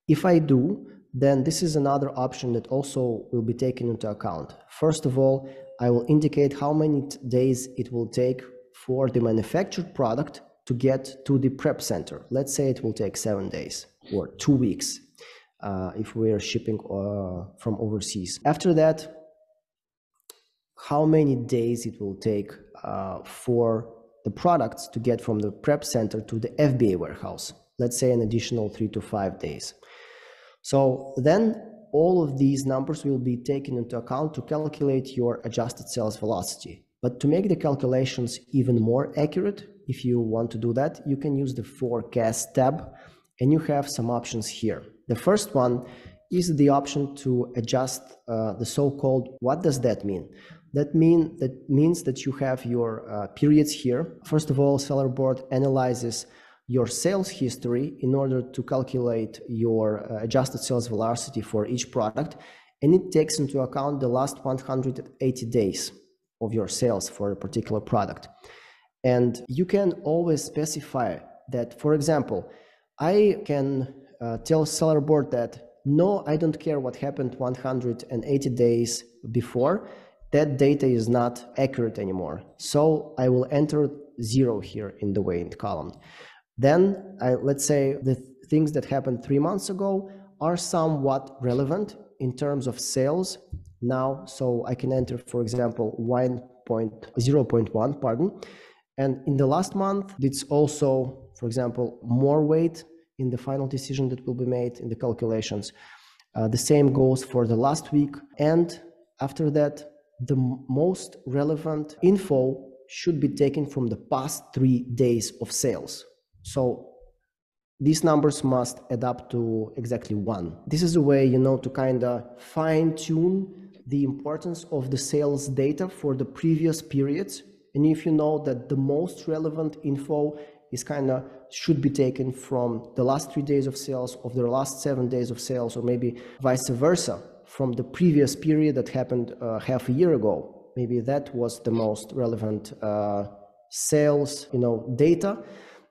if I do, then this is another option that also will be taken into account. First of all, I will indicate how many days it will take for the manufactured product to get to the prep center. Let's say it will take 7 days or 2 weeks if we are shipping from overseas. After that, how many days it will take for the products to get from the prep center to the FBA warehouse. Let's say an additional 3 to 5 days. So then all of these numbers will be taken into account to calculate your adjusted sales velocity. But to make the calculations even more accurate, if you want to do that, you can use the forecast tab, and you have some options here. The first one is the option to adjust the so-called, what does that mean? That means that you have your periods here. First of all, Sellerboard analyzes your sales history in order to calculate your adjusted sales velocity for each product, and it takes into account the last 180 days of your sales for a particular product. And you can always specify that, for example, I can tell Sellerboard that, no, I don't care what happened 180 days before. That data is not accurate anymore. So I will enter 0 here in the weighted column. Then let's say the things that happened 3 months ago are somewhat relevant in terms of sales now. So I can enter, for example, 0.1, pardon. And in the last month, it's also, for example, more weight in the final decision that will be made in the calculations. The same goes for the last week. And after that, the most relevant info should be taken from the past 3 days of sales. So these numbers must add up to exactly 1. This is a way, to kind of fine tune the importance of the sales data for the previous periods And if you know that the most relevant info is should be taken from the last 3 days of sales, of the last 7 days of sales, or maybe vice versa, from the previous period that happened half a year ago. Maybe that was the most relevant sales, data.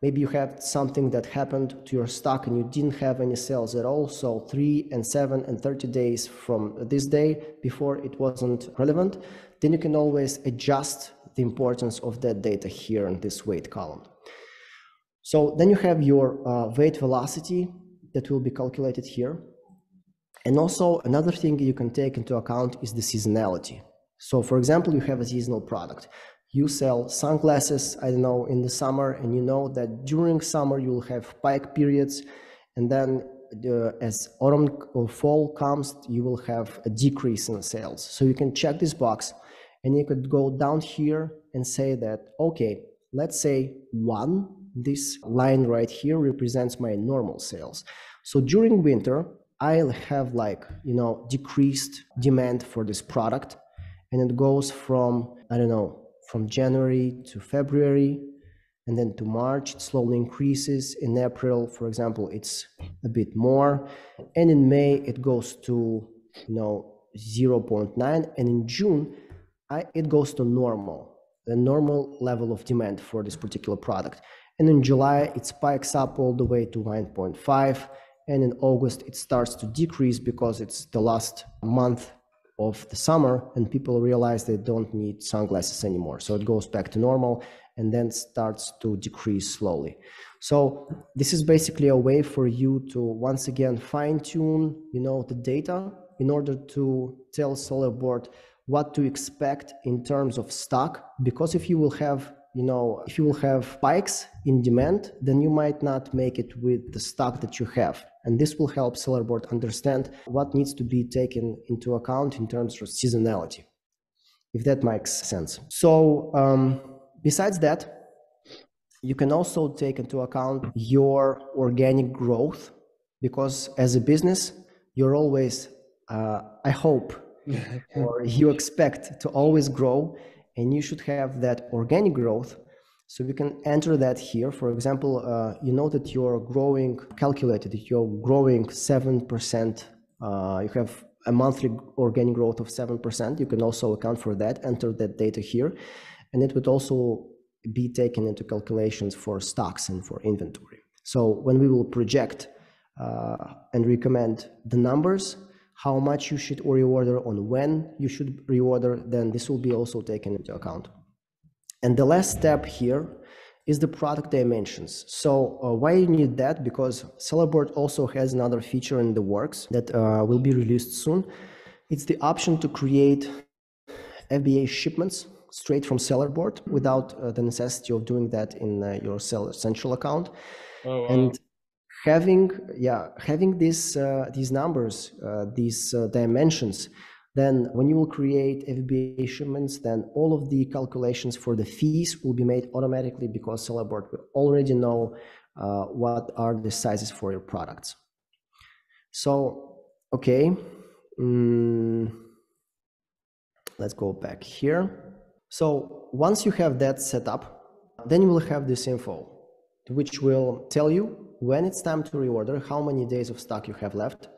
Maybe you have something that happened to your stock and you didn't have any sales at all. So 3 and 7 and 30 days from this day before it wasn't relevant. Then you can always adjust the importance of that data here in this weight column. So then you have your weight velocity that will be calculated here. And also another thing you can take into account is the seasonality. So for example, you have a seasonal product. You sell sunglasses, I don't know, in the summer, and you know that during summer you will have peak periods, and then as autumn or fall comes, you will have a decrease in sales. So you can check this box, and you could go down here and say that, okay, let's say 1, this line right here represents my normal sales. So during winter, I'll have decreased demand for this product, and it goes from, I don't know, from January to February, and then to March, it slowly increases. In April, for example, it's a bit more. And in May, it goes to 0.9. And in June, it goes to normal, the normal level of demand for this particular product. And in July, it spikes up all the way to 9.5. And in August, it starts to decrease because it's the last month of the summer and people realize they don't need sunglasses anymore. So it goes back to normal and then starts to decrease slowly. So this is basically a way for you to once again fine-tune, the data in order to tell Sellerboard what to expect in terms of stock. Because if you will have spikes in demand, then you might not make it with the stock that you have. And this will help Sellerboard understand what needs to be taken into account in terms of seasonality, if that makes sense. So besides that, you can also take into account your organic growth, because as a business, you're always, I hope, or you expect to always grow, and you should have that organic growth. So we can enter that here. For example, that you're growing, calculated that you're growing 7%. You have a monthly organic growth of 7%. You can also account for that, enter that data here. And it would also be taken into calculations for stocks and for inventory. So when we will project and recommend the numbers, how much you should reorder, on when you should reorder, then this will be also taken into account. And the last step here is the product dimensions. So why you need that? Because Sellerboard also has another feature in the works that will be released soon. It's the option to create FBA shipments straight from Sellerboard without the necessity of doing that in your Seller Central account. Oh, wow. And having these numbers, these dimensions, then when you will create FBA shipments, then all of the calculations for the fees will be made automatically, because Sellerboard will already know what are the sizes for your products. So, okay, let's go back here. So once you have that set up, then you will have this info, which will tell you when it's time to reorder, how many days of stock you have left.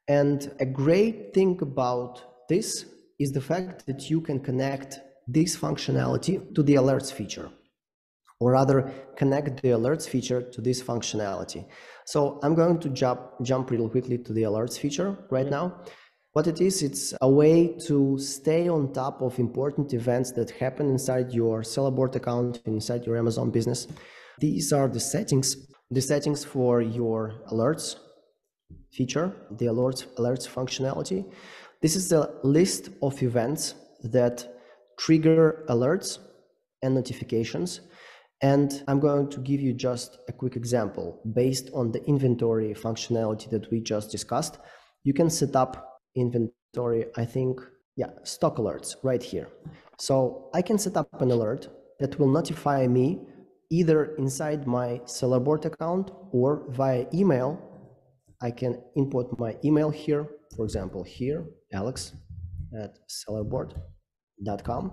And a great thing about this is the fact that you can connect this functionality to the alerts feature, or rather connect the alerts feature to this functionality. So I'm going to jump real quickly to the alerts feature right now. What it is, it's a way to stay on top of important events that happen inside your Sellerboard account, inside your Amazon business. These are the settings for your alerts feature, the alerts functionality. This is the list of events that trigger alerts and notifications. And I'm going to give you just a quick example. Based on the inventory functionality that we just discussed, you can set up inventory, stock alerts right here. So I can set up an alert that will notify me either inside my Sellerboard account or via email. I can input my email here, for example, here, alex@sellerboard.com,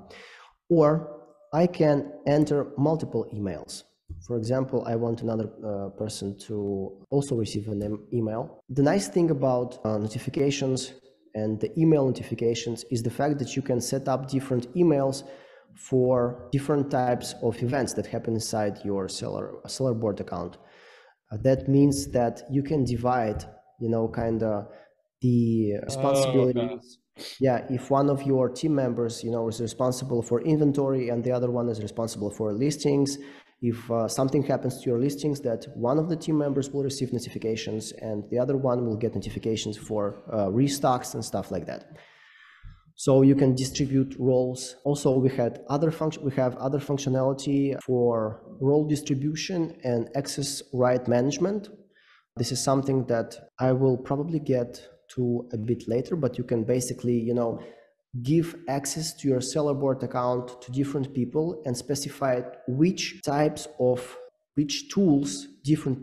or I can enter multiple emails. For example, I want another person to also receive an email. The nice thing about notifications and the email notifications is the fact that you can set up different emails for different types of events that happen inside your Sellerboard account. That means that you can divide, kind of the responsibilities. Yeah, if one of your team members, is responsible for inventory and the other one is responsible for listings, if something happens to your listings, that one of the team members will receive notifications and the other one will get notifications for restocks and stuff like that. So you can distribute roles. Also, we have other functionality for role distribution and access right management. This is something that I will probably get to a bit later, but you can basically, give access to your Sellerboard account to different people and specify which tools different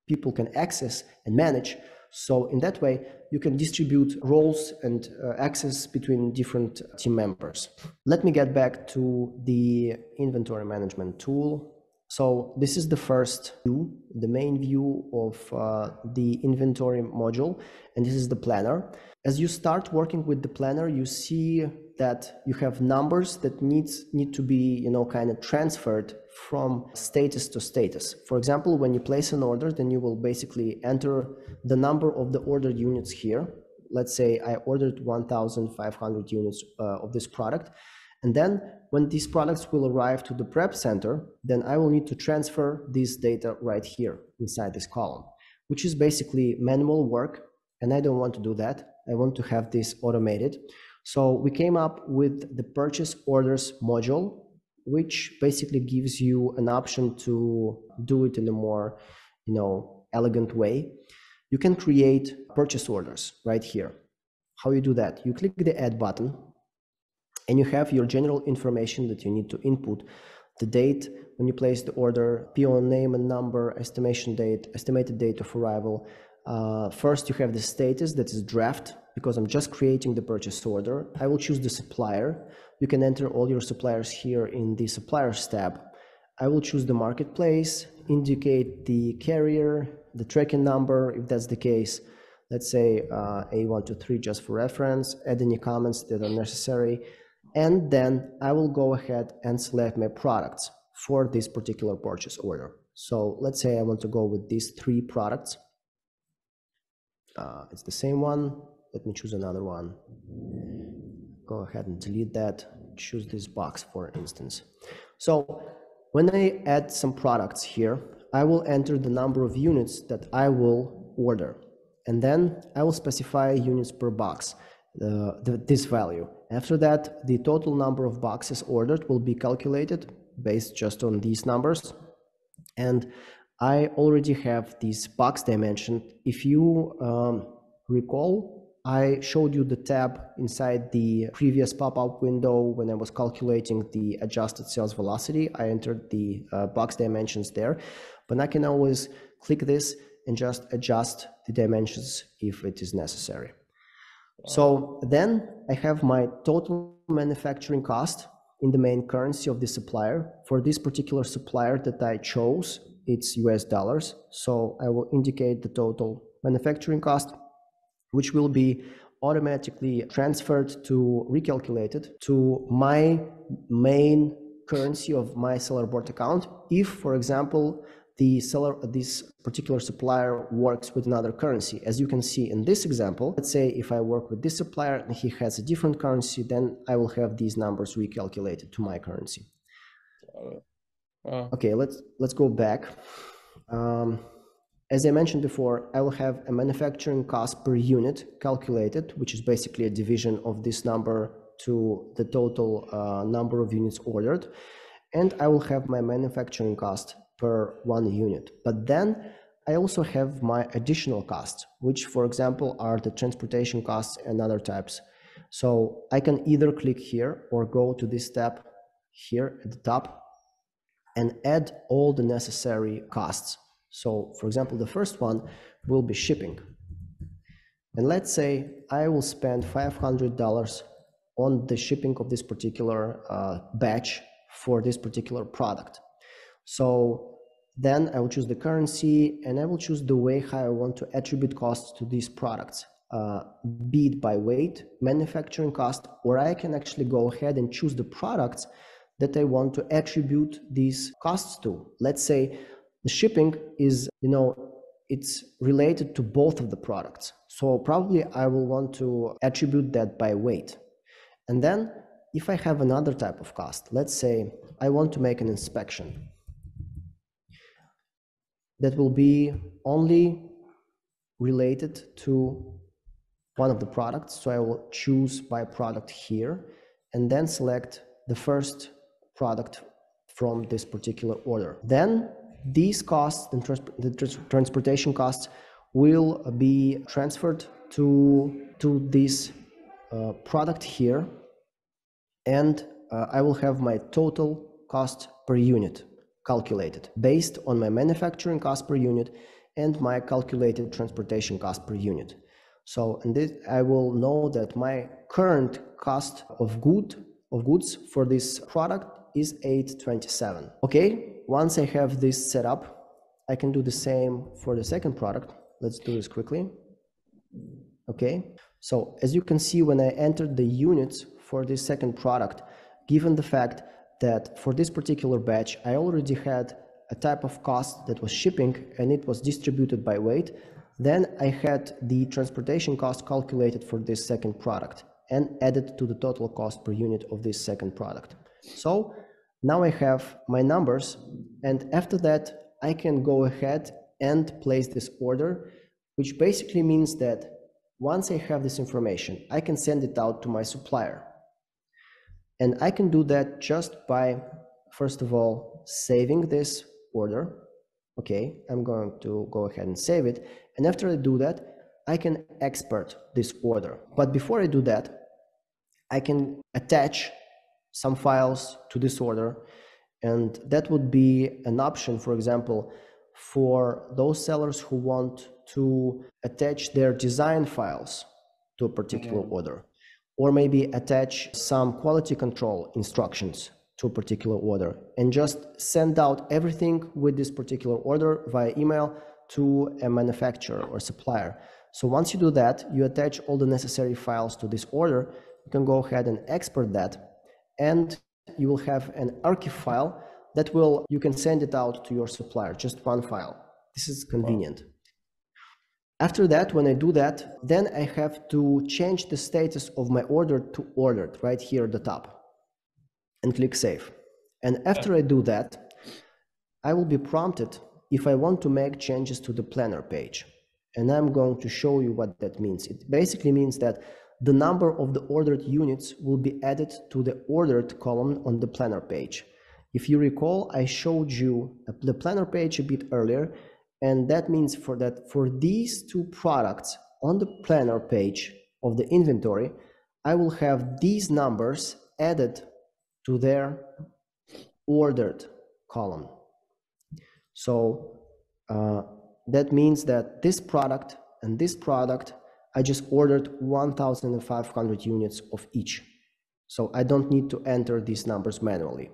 people can access and manage. So in that way, you can distribute roles and access between different team members. Let me get back to the inventory management tool. So this is the first view, the main view of the inventory module, and this is the planner. As you start working with the planner, you see that you have numbers that need to be, kind of transferred from status to status. For example, when you place an order, then you will basically enter the number of the ordered units here. Let's say I ordered 1,500 units of this product. And then when these products will arrive to the prep center, then I will need to transfer this data right here inside this column, which is basically manual work. And I don't want to do that. I want to have this automated. So we came up with the purchase orders module, which basically gives you an option to do it in a more, elegant way. You can create purchase orders right here. How you do that? You click the add button and you have your general information that you need to input: the date when you place the order, PO name and number, estimation date, estimated date of arrival. First, you have the status, that is draft, because I'm just creating the purchase order. I will choose the supplier. You can enter all your suppliers here in the suppliers tab. I will choose the marketplace, indicate the carrier, the tracking number, if that's the case. Let's say A123 just for reference, add any comments that are necessary. And then I will go ahead and select my products for this particular purchase order. So let's say I want to go with these 3 products. It's the same one. Let me choose another one. Go ahead and delete that. Choose this box, for instance. So when I add some products here, I will enter the number of units that I will order. And then I will specify units per box, this value. After that, the total number of boxes ordered will be calculated based just on these numbers. And I already have this box dimension. If you recall, I showed you the tab inside the previous pop-up window when I was calculating the adjusted sales velocity. I entered the box dimensions there, but I can always click this and just adjust the dimensions if it is necessary. So then I have my total manufacturing cost in the main currency of the supplier. For this particular supplier that I chose, it's US dollars. So I will indicate the total manufacturing cost, which will be automatically transferred to recalculated to my main currency of my Sellerboard account. If, for example, this particular supplier works with another currency. As you can see in this example, let's say if I work with this supplier and he has a different currency, then I will have these numbers recalculated to my currency. Okay, let's go back. As I mentioned before, I will have a manufacturing cost per unit calculated, which is basically a division of this number to the total number of units ordered. And I will have my manufacturing cost per 1 unit. But then I also have my additional costs, which, for example, are the transportation costs and other types. So I can either click here or go to this tab here at the top and add all the necessary costs. So, for example, the first one will be shipping. And let's say I will spend $500 on the shipping of this particular batch for this particular product. So then I will choose the currency, and I will choose the way how I want to attribute costs to these products, be it by weight, manufacturing cost, or I can actually go ahead and choose the products that I want to attribute these costs to. Let's say the shipping is, it's related to both of the products. So probably I will want to attribute that by weight. And then if I have another type of cost, let's say I want to make an inspection, that will be only related to one of the products. So I will choose by product here and then select the first product from this particular order. Then these costs, the transportation costs, will be transferred to this product here, and I will have my total cost per unit calculated based on my manufacturing cost per unit and my calculated transportation cost per unit. So in this, I will know that my current cost of goods for this product is 827. Okay, once I have this set up, I can do the same for the second product. Let's do this quickly. Okay, so as you can see, when I entered the units for this second product, given the fact that for this particular batch, I already had a type of cost that was shipping and it was distributed by weight, then I had the transportation cost calculated for this second product and added to the total cost per unit of this second product. So now I have my numbers, and after that I can go ahead and place this order, which basically means that once I have this information, I can send it out to my supplier. And I can do that just by, first of all, saving this order. Okay, I'm going to go ahead and save it. And after I do that, I can export this order. But before I do that, I can attach some files to this order. And that would be an option, for example, for those sellers who want to attach their design files to a particular order, or maybe attach some quality control instructions to a particular order and just send out everything with this particular order via email to a manufacturer or supplier. So once you do that, you attach all the necessary files to this order, you can go ahead and export that, and you will have an archive file that you can send it out to your supplier, just one file. This is convenient. Wow. After that, when I do that, then I have to change the status of my order to ordered right here at the top and click Save. And after I do that, I will be prompted if I want to make changes to the planner page. And I'm going to show you what that means. It basically means that the number of the ordered units will be added to the ordered column on the planner page. If you recall, I showed you the planner page a bit earlier, and that means for these two products on the planner page of the inventory, I will have these numbers added to their ordered column. So that means that this product and this product, I just ordered 1,500 units of each. So I don't need to enter these numbers manually.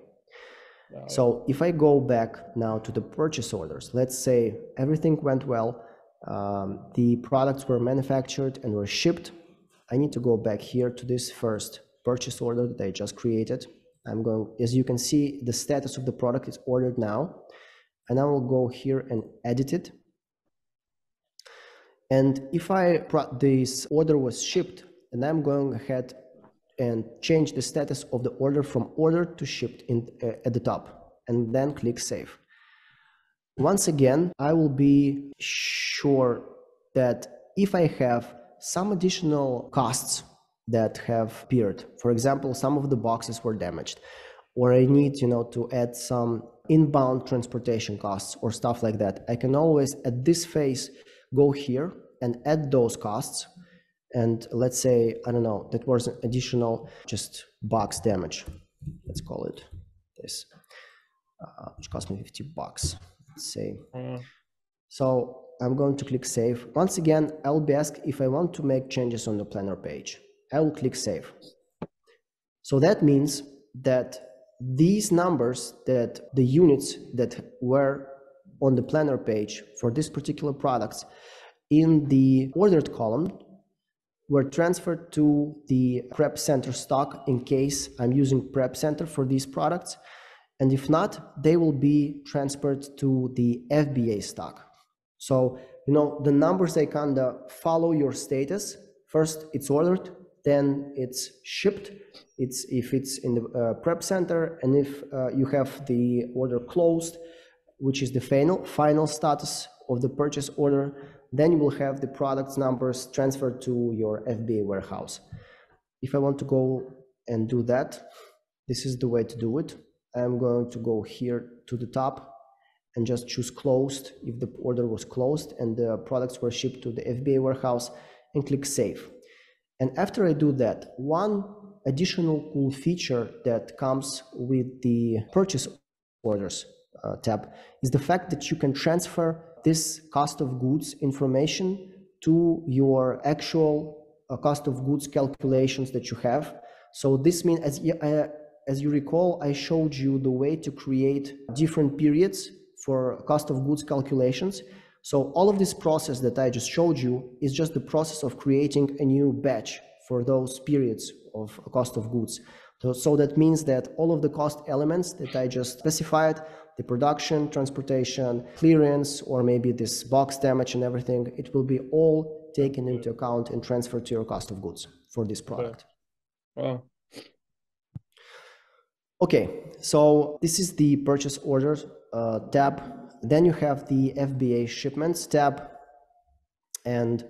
So if I go back now to the purchase orders, let's say everything went well, the products were manufactured and were shipped. I need to go back here to this first purchase order that I just created. I'm going, as you can see, the status of the product is ordered now, and I will go here and edit it. And if this order was shipped, and I'm going ahead and change the status of the order from ordered to shipped at the top, and then click Save. Once again, I will be sure that if I have some additional costs that have appeared, for example, some of the boxes were damaged, or I need to add some inbound transportation costs or stuff like that, I can always at this phase go here and add those costs. And let's say, I don't know, that was an additional just box damage. Let's call it this, which cost me $50. Let's say. So I'm going to click Save. Once again, I'll be asked if I want to make changes on the planner page. I will click Save. So that means that these numbers, that the units that were on the planner page for this particular products in the ordered column were transferred to the prep center stock in case I'm using prep center for these products. And if not, they will be transferred to the FBA stock. So, the numbers, they kind of follow your status. First, it's ordered, then it's shipped. If it's in the prep center, and if you have the order closed, which is the final status of the purchase order, then you will have the products numbers transferred to your FBA warehouse. If I want to go and do that, this is the way to do it. I'm going to go here to the top and just choose closed if the order was closed and the products were shipped to the FBA warehouse, and click save. And after I do that, one additional cool feature that comes with the purchase orders tab is the fact that you can transfer this cost of goods information to your actual cost of goods calculations that you have. So this means, as you recall, I showed you the way to create different periods for cost of goods calculations. So all of this process that I just showed you is just the process of creating a new batch for those periods of cost of goods. So that means that all of the cost elements that I just specified, the production, transportation, clearance, or maybe this box damage and everything, it will be all taken into account and transferred to your cost of goods for this product. Wow. Okay, so this is the purchase orders tab. Then you have the FBA shipments tab. And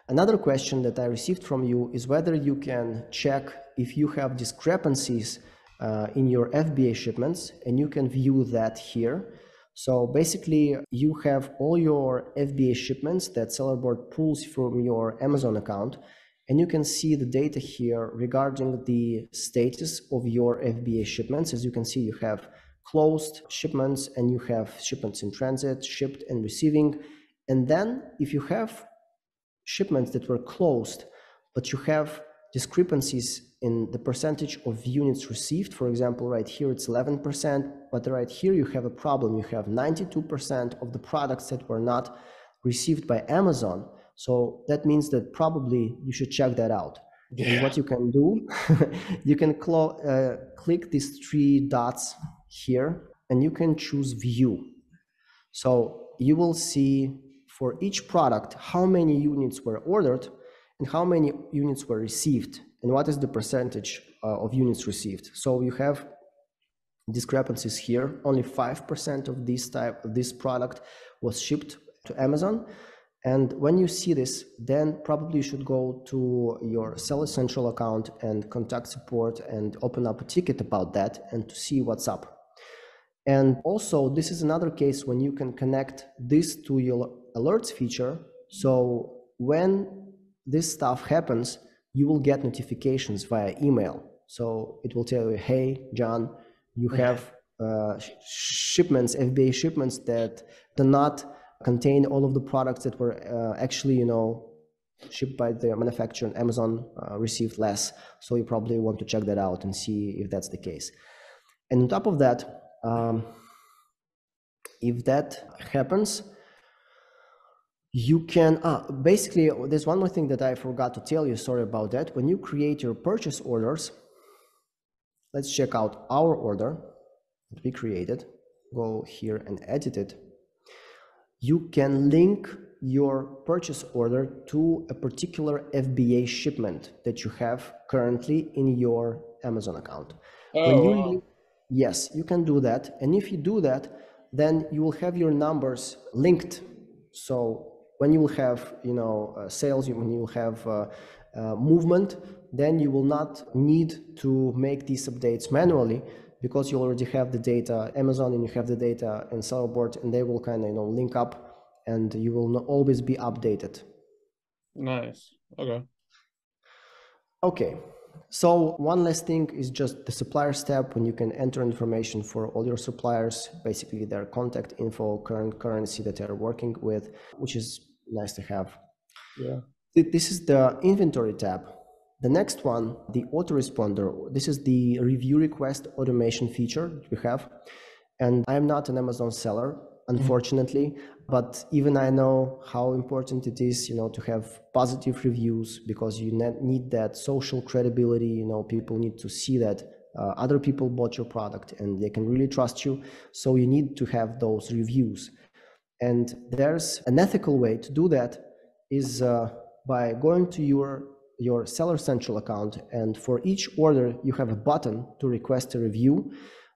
another question that I received from you is whether you can check if you have discrepancies in your FBA shipments, and you can view that here. So basically, you have all your FBA shipments that Sellerboard pulls from your Amazon account, and you can see the data here regarding the status of your FBA shipments. As you can see, you have closed shipments and you have shipments in transit, shipped and receiving. And then if you have shipments that were closed, but you have discrepancies in the percentage of units received, for example, right here it's 11%, but right here you have a problem. You have 92% of the products that were not received by Amazon. So that means that probably you should check that out. Yeah. And what you can do, you can click these three dots here, and you can choose view. So you will see for each product how many units were ordered and how many units were received, and what is the percentage of units received. So you have discrepancies here. Only 5% of this product was shipped to Amazon. And when you see this, then probably you should go to your Seller Central account and contact support and open up a ticket about that and to see what's up. And also, this is another case when you can connect this to your alerts feature. So when this stuff happens, you will get notifications via email. So it will tell you, hey, John, you have shipments, FBA shipments that do not contain all of the products that were actually, shipped by the manufacturer, and Amazon received less. So you probably want to check that out and see if that's the case. And on top of that, if that happens, you can, basically, there's one more thing that I forgot to tell you, sorry about that. When you create your purchase orders, let's check out our order that we created. Go here and edit it. You can link your purchase order to a particular FBA shipment that you have currently in your Amazon account. Yes, you can do that. And if you do that, then you will have your numbers linked. So when you will have, sales, when you will have movement, then you will not need to make these updates manually, because you already have the data Amazon and you have the data in Sellerboard, and they will kind of link up, and you will always be updated. Nice. Okay. So one last thing is just the suppliers tab, when you can enter information for all your suppliers, basically their contact info, current currency that they're working with, which is nice to have. Yeah. This is the inventory tab. The next one, the autoresponder. This is the review request automation feature that we have. And I'm not an Amazon seller, unfortunately, but even I know how important it is, to have positive reviews, because you need that social credibility. People need to see that other people bought your product and they can really trust you. So you need to have those reviews. And there's an ethical way to do that is by going to your Seller Central account, and for each order you have a button to request a review.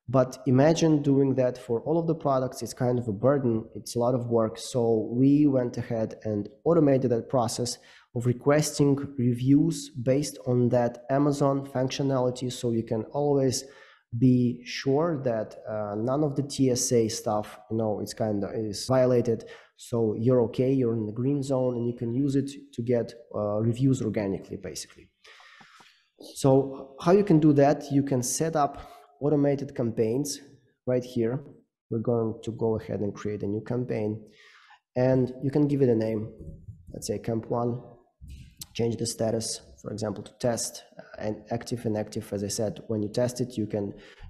But imagine doing that for all of the products. It's kind of a burden. It's a lot of work. So we went ahead and automated that process of requesting reviews based on that Amazon functionality. So you can always be sure that none of the TSA stuff, is violated. So you're okay, you're in the green zone, and you can use it to get reviews organically, basically. So how you can do that? You can set up automated campaigns right here. We're going to go ahead and create a new campaign, and you can give it a name. Let's say Camp 1, change the status, for example, to test and active. As I said, when you test it, you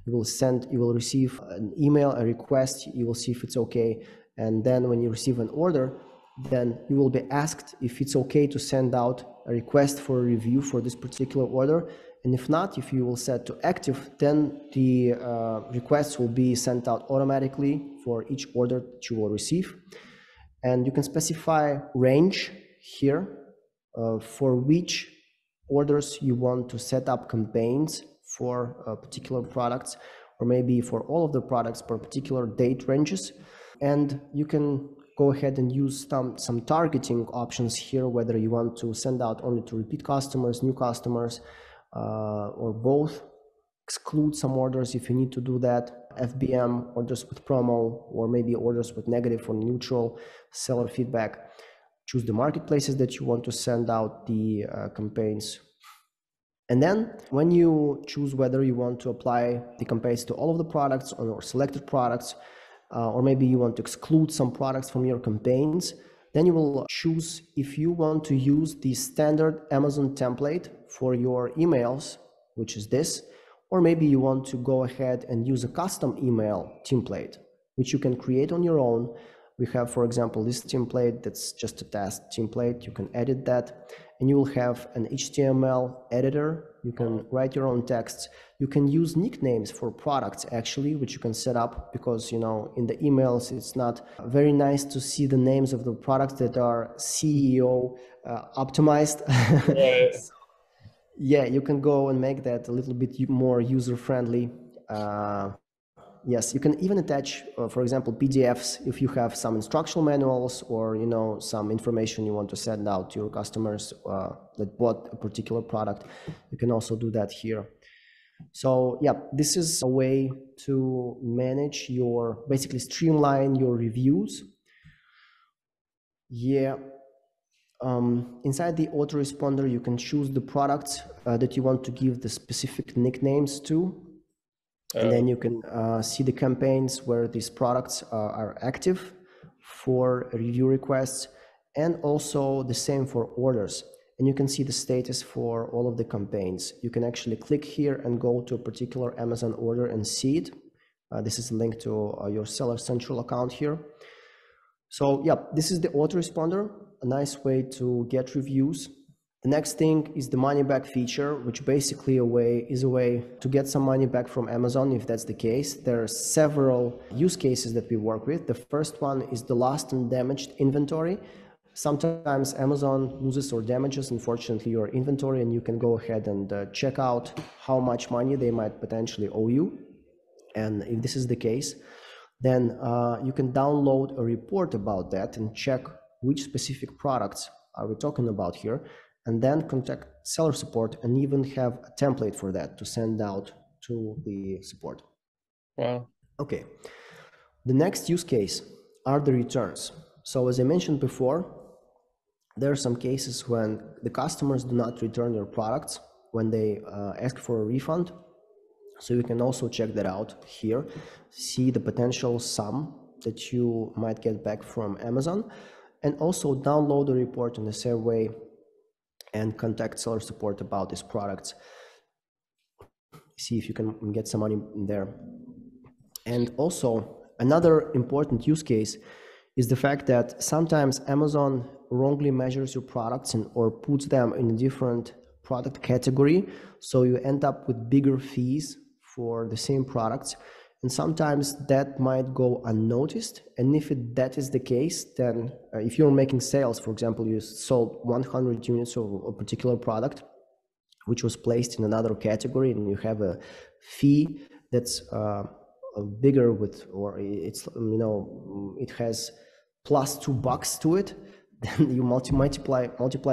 will receive an email, a request, you will see if it's okay. And then when you receive an order, then you will be asked if it's okay to send out a request for a review for this particular order. And if not, if you will set to active, then the requests will be sent out automatically for each order that you will receive. And you can specify range here for which orders you want to set up campaigns for particular products, or maybe for all of the products for particular date ranges. And you can go ahead and use some targeting options here, whether you want to send out only to repeat customers, new customers, or both. Exclude some orders if you need to do that. FBM, orders with promo, or maybe orders with negative or neutral seller feedback. Choose the marketplaces that you want to send out the campaigns. And then when you choose whether you want to apply the campaigns to all of the products or selected products, or maybe you want to exclude some products from your campaigns, then you will choose if you want to use the standard Amazon template for your emails, which is this, or maybe you want to go ahead and use a custom email template, which you can create on your own. We have, for example, this template that's just a test template. You can edit that, and you will have an HTML editor. You can write your own texts. You can use nicknames for products, actually, which you can set up, because in the emails it's not very nice to see the names of the products that are CEO optimized. Right. So, yeah, you can go and make that a little bit more user-friendly. Yes, you can even attach, for example, PDFs if you have some instructional manuals, or some information you want to send out to your customers that bought a particular product. You can also do that here. So yeah, this is a way to manage basically streamline your reviews. Yeah. Inside the autoresponder, you can choose the products that you want to give the specific nicknames to. And then you can see the campaigns where these products are active for review requests, and also the same for orders. And you can see the status for all of the campaigns. You can actually click here and go to a particular Amazon order and see it. This is linked to your Seller Central account here. So yeah, this is the autoresponder, a nice way to get reviews. The next thing is the money back feature, which basically is a way to get some money back from Amazon if that's the case. There are several use cases that we work with. The first one is the lost and damaged inventory. Sometimes Amazon loses or damages, unfortunately, your inventory, and you can go ahead and check out how much money they might potentially owe you. And if this is the case, then you can download a report about that and check which specific products are we talking about here, and then contact seller support and even have a template for that to send out to the support. Wow. Okay. The next use case are the returns. So as I mentioned before, there are some cases when the customers do not return your products when they ask for a refund. So you can also check that out here, see the potential sum that you might get back from Amazon, and also download the report in the same way and contact seller support about these products. See if you can get some money in there. And also another important use case is the fact that sometimes Amazon wrongly measures your products or puts them in a different product category, so you end up with bigger fees for the same products, and sometimes that might go unnoticed. And if that is the case, then if you're making sales, for example, you sold 100 units of a particular product which was placed in another category, and you have a fee that's bigger with, or it's, you know, it has plus $2 to it, then you multiply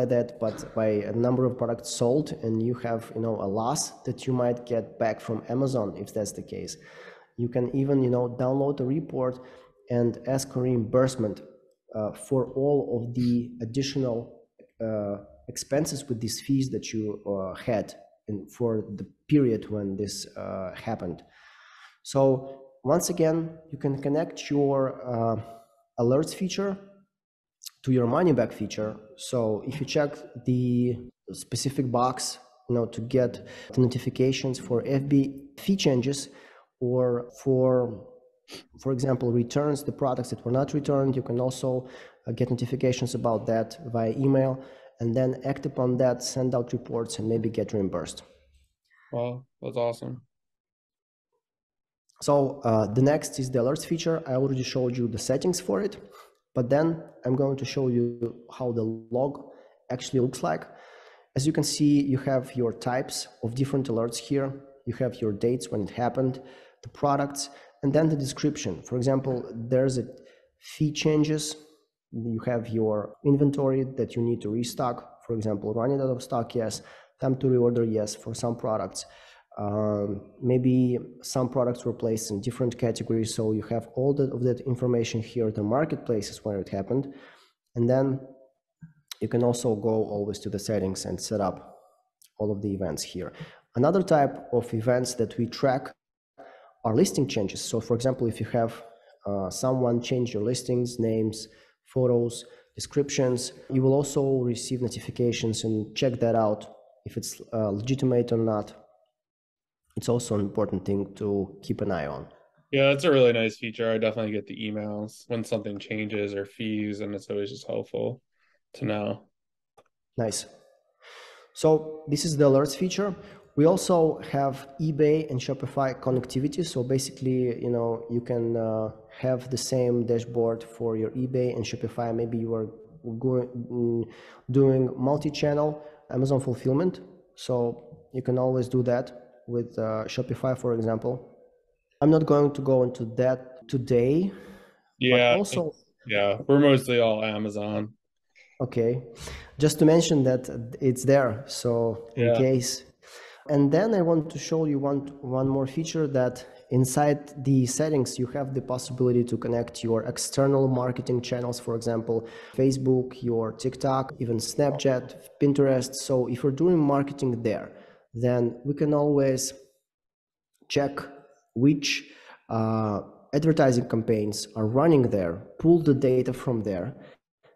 that but by a number of products sold, and you have, you know, a loss that you might get back from Amazon. If that's the case, you can even, you know, download a report and ask for reimbursement for all of the additional expenses with these fees that you had for the period when this happened. So once again, you can connect your alerts feature to your money back feature. So if you check the specific box, you know, to get the notifications for FBA fee changes, or for example, returns, the products that were not returned, you can also get notifications about that via email, and then act upon that, send out reports, and maybe get reimbursed. Wow, that's awesome. So the next is the alerts feature. I already showed you the settings for it, but then I'm going to show you how the log actually looks like. As you can see, you have your types of different alerts here. You have your dates when it happened, the products, and then the description. For example, there's a fee changes. You have your inventory that you need to restock. For example, running out of stock, yes. Time to reorder, yes, for some products. Maybe some products were placed in different categories, so you have all of that information here, the marketplaces where it happened. And then you can also go always to the settings and set up all of the events here. Another type of events that we track are listing changes. So for example, if you have someone change your listings, names, photos, descriptions, you will also receive notifications and check that out if it's legitimate or not. It's also an important thing to keep an eye on. Yeah, that's a really nice feature. I definitely get the emails when something changes or fees, and it's always just helpful to know. Nice. So this is the alerts feature. We also have eBay and Shopify connectivity. So basically, you know, you can have the same dashboard for your eBay and Shopify. Maybe you are doing multi-channel Amazon fulfillment. So you can always do that with Shopify, for example. I'm not going to go into that today. Yeah, but also, yeah, we're mostly all Amazon. okay, just to mention that it's there, so in case. And then I want to show you one more feature, that inside the settings you have the possibility to connect your external marketing channels, for example, Facebook, your TikTok, even Snapchat, Pinterest. So if you're doing marketing there, then we can always check which advertising campaigns are running there, pull the data from there,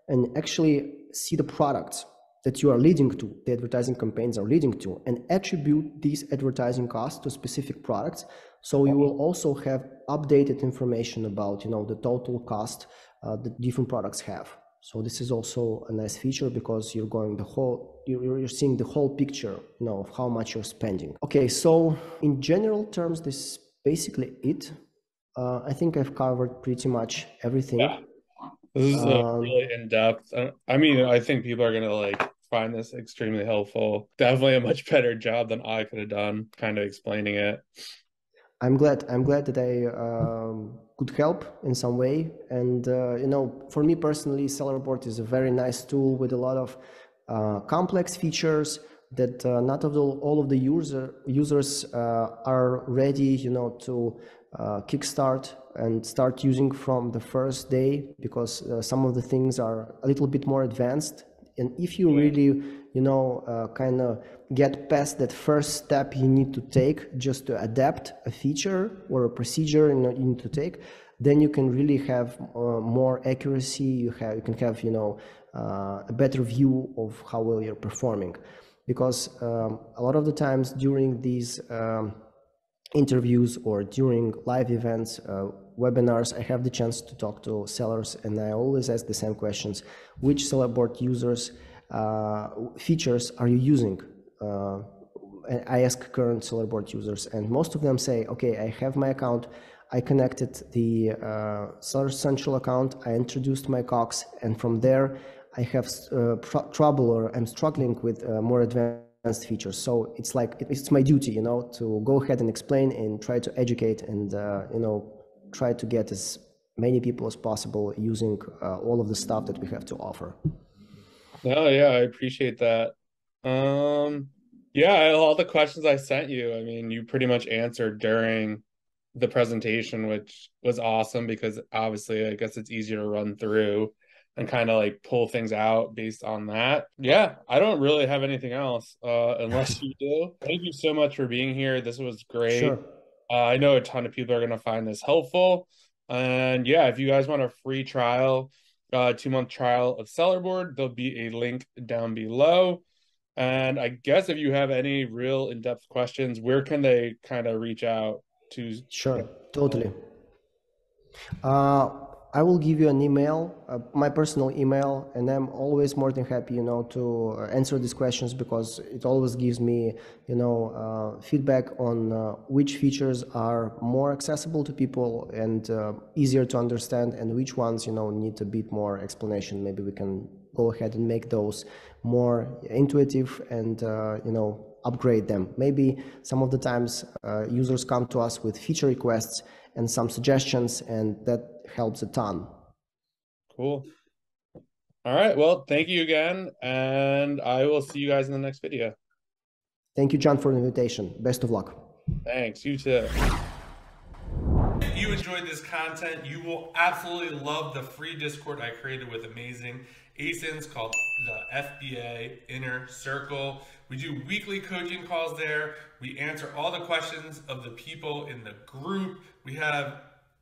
and actually see the products that you are leading to, the advertising campaigns are leading to, and attribute these advertising costs to specific products. So you will also have updated information about, you know, the total cost that different products have. So this is also a nice feature, because you're going you're seeing the whole picture, you know, of how much you're spending. Okay, so in general terms, this is basically it. I think I've covered pretty much everything. Yeah. This is really in-depth. I mean, I think people are gonna like find this extremely helpful. Definitely a much better job than I could have done kind of explaining it. I'm glad that I could help in some way. And you know, for me personally, Sellerboard is a very nice tool with a lot of complex features that not all of the users are ready, you know, to kickstart and start using from the first day, because some of the things are a little bit more advanced. And if you really, you know, kind of get past that first step you need to take just to adapt a feature or a procedure you need to take, then you can really have more accuracy. You can have, you know, a better view of how well you're performing. Because a lot of the times during these interviews or during live events, webinars, I have the chance to talk to sellers, and I always ask the same questions. Which Sellerboard users features are you using? I ask current Sellerboard users, and most of them say, okay, I have my account, I connected the Seller Central account, I introduced my COX, and from there I have trouble, or I'm struggling with more advanced features. So it's like, it's my duty, you know, to go ahead and explain and try to educate and, you know, try to get as many people as possible using all of the stuff that we have to offer. Oh, yeah, I appreciate that. Yeah, all the questions I sent you, I mean, you pretty much answered during the presentation, which was awesome because obviously I guess it's easier to run through and kind of like pull things out based on that. Yeah, I don't really have anything else unless you do. Thank you so much for being here. This was great. Sure. I know a ton of people are going to find this helpful. And yeah, if you guys want a free trial, 2-month trial of Sellerboard, there'll be a link down below. And I guess if you have any real in-depth questions, where can they kind of reach out to? Sure, totally. I will give you an email, my personal email, and I'm always more than happy, you know, to answer these questions, because it always gives me, you know, feedback on which features are more accessible to people and easier to understand, and which ones, you know, need a bit more explanation. Maybe we can go ahead and make those more intuitive and, you know, upgrade them. Maybe some of the times users come to us with feature requests and some suggestions, and that helps a ton. Cool. All right. Well, thank you again, and I will see you guys in the next video. Thank you, John, for the invitation. Best of luck. Thanks. You too. If you enjoyed this content, you will absolutely love the free Discord I created with amazing ASINs called the FBA Inner Circle. We do weekly coaching calls there. We answer all the questions of the people in the group. We have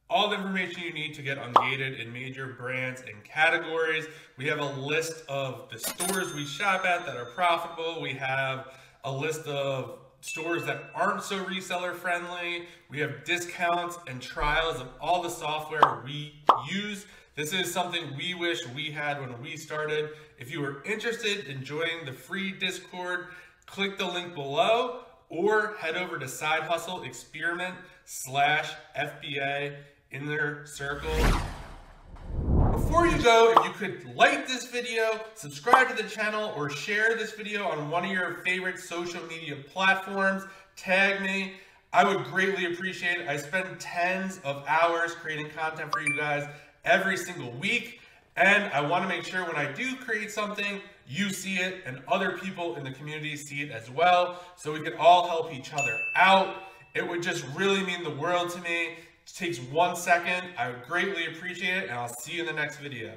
all the information you need to get ungated in major brands and categories. We have a list of the stores we shop at that are profitable. We have a list of stores that aren't so reseller friendly. We have discounts and trials of all the software we use. This is something we wish we had when we started. If you are interested in joining the free Discord, click the link below or head over to Side Hustle Experiment /FBA Inner Circle. Before you go, if you could like this video, subscribe to the channel, or share this video on one of your favorite social media platforms, tag me. I would greatly appreciate it. I spend tens of hours creating content for you guys every single week, and I want to make sure when I do create something, you see it and other people in the community see it as well, so we can all help each other out. It would just really mean the world to me. It takes 1 second. I would greatly appreciate it, and I'll see you in the next video.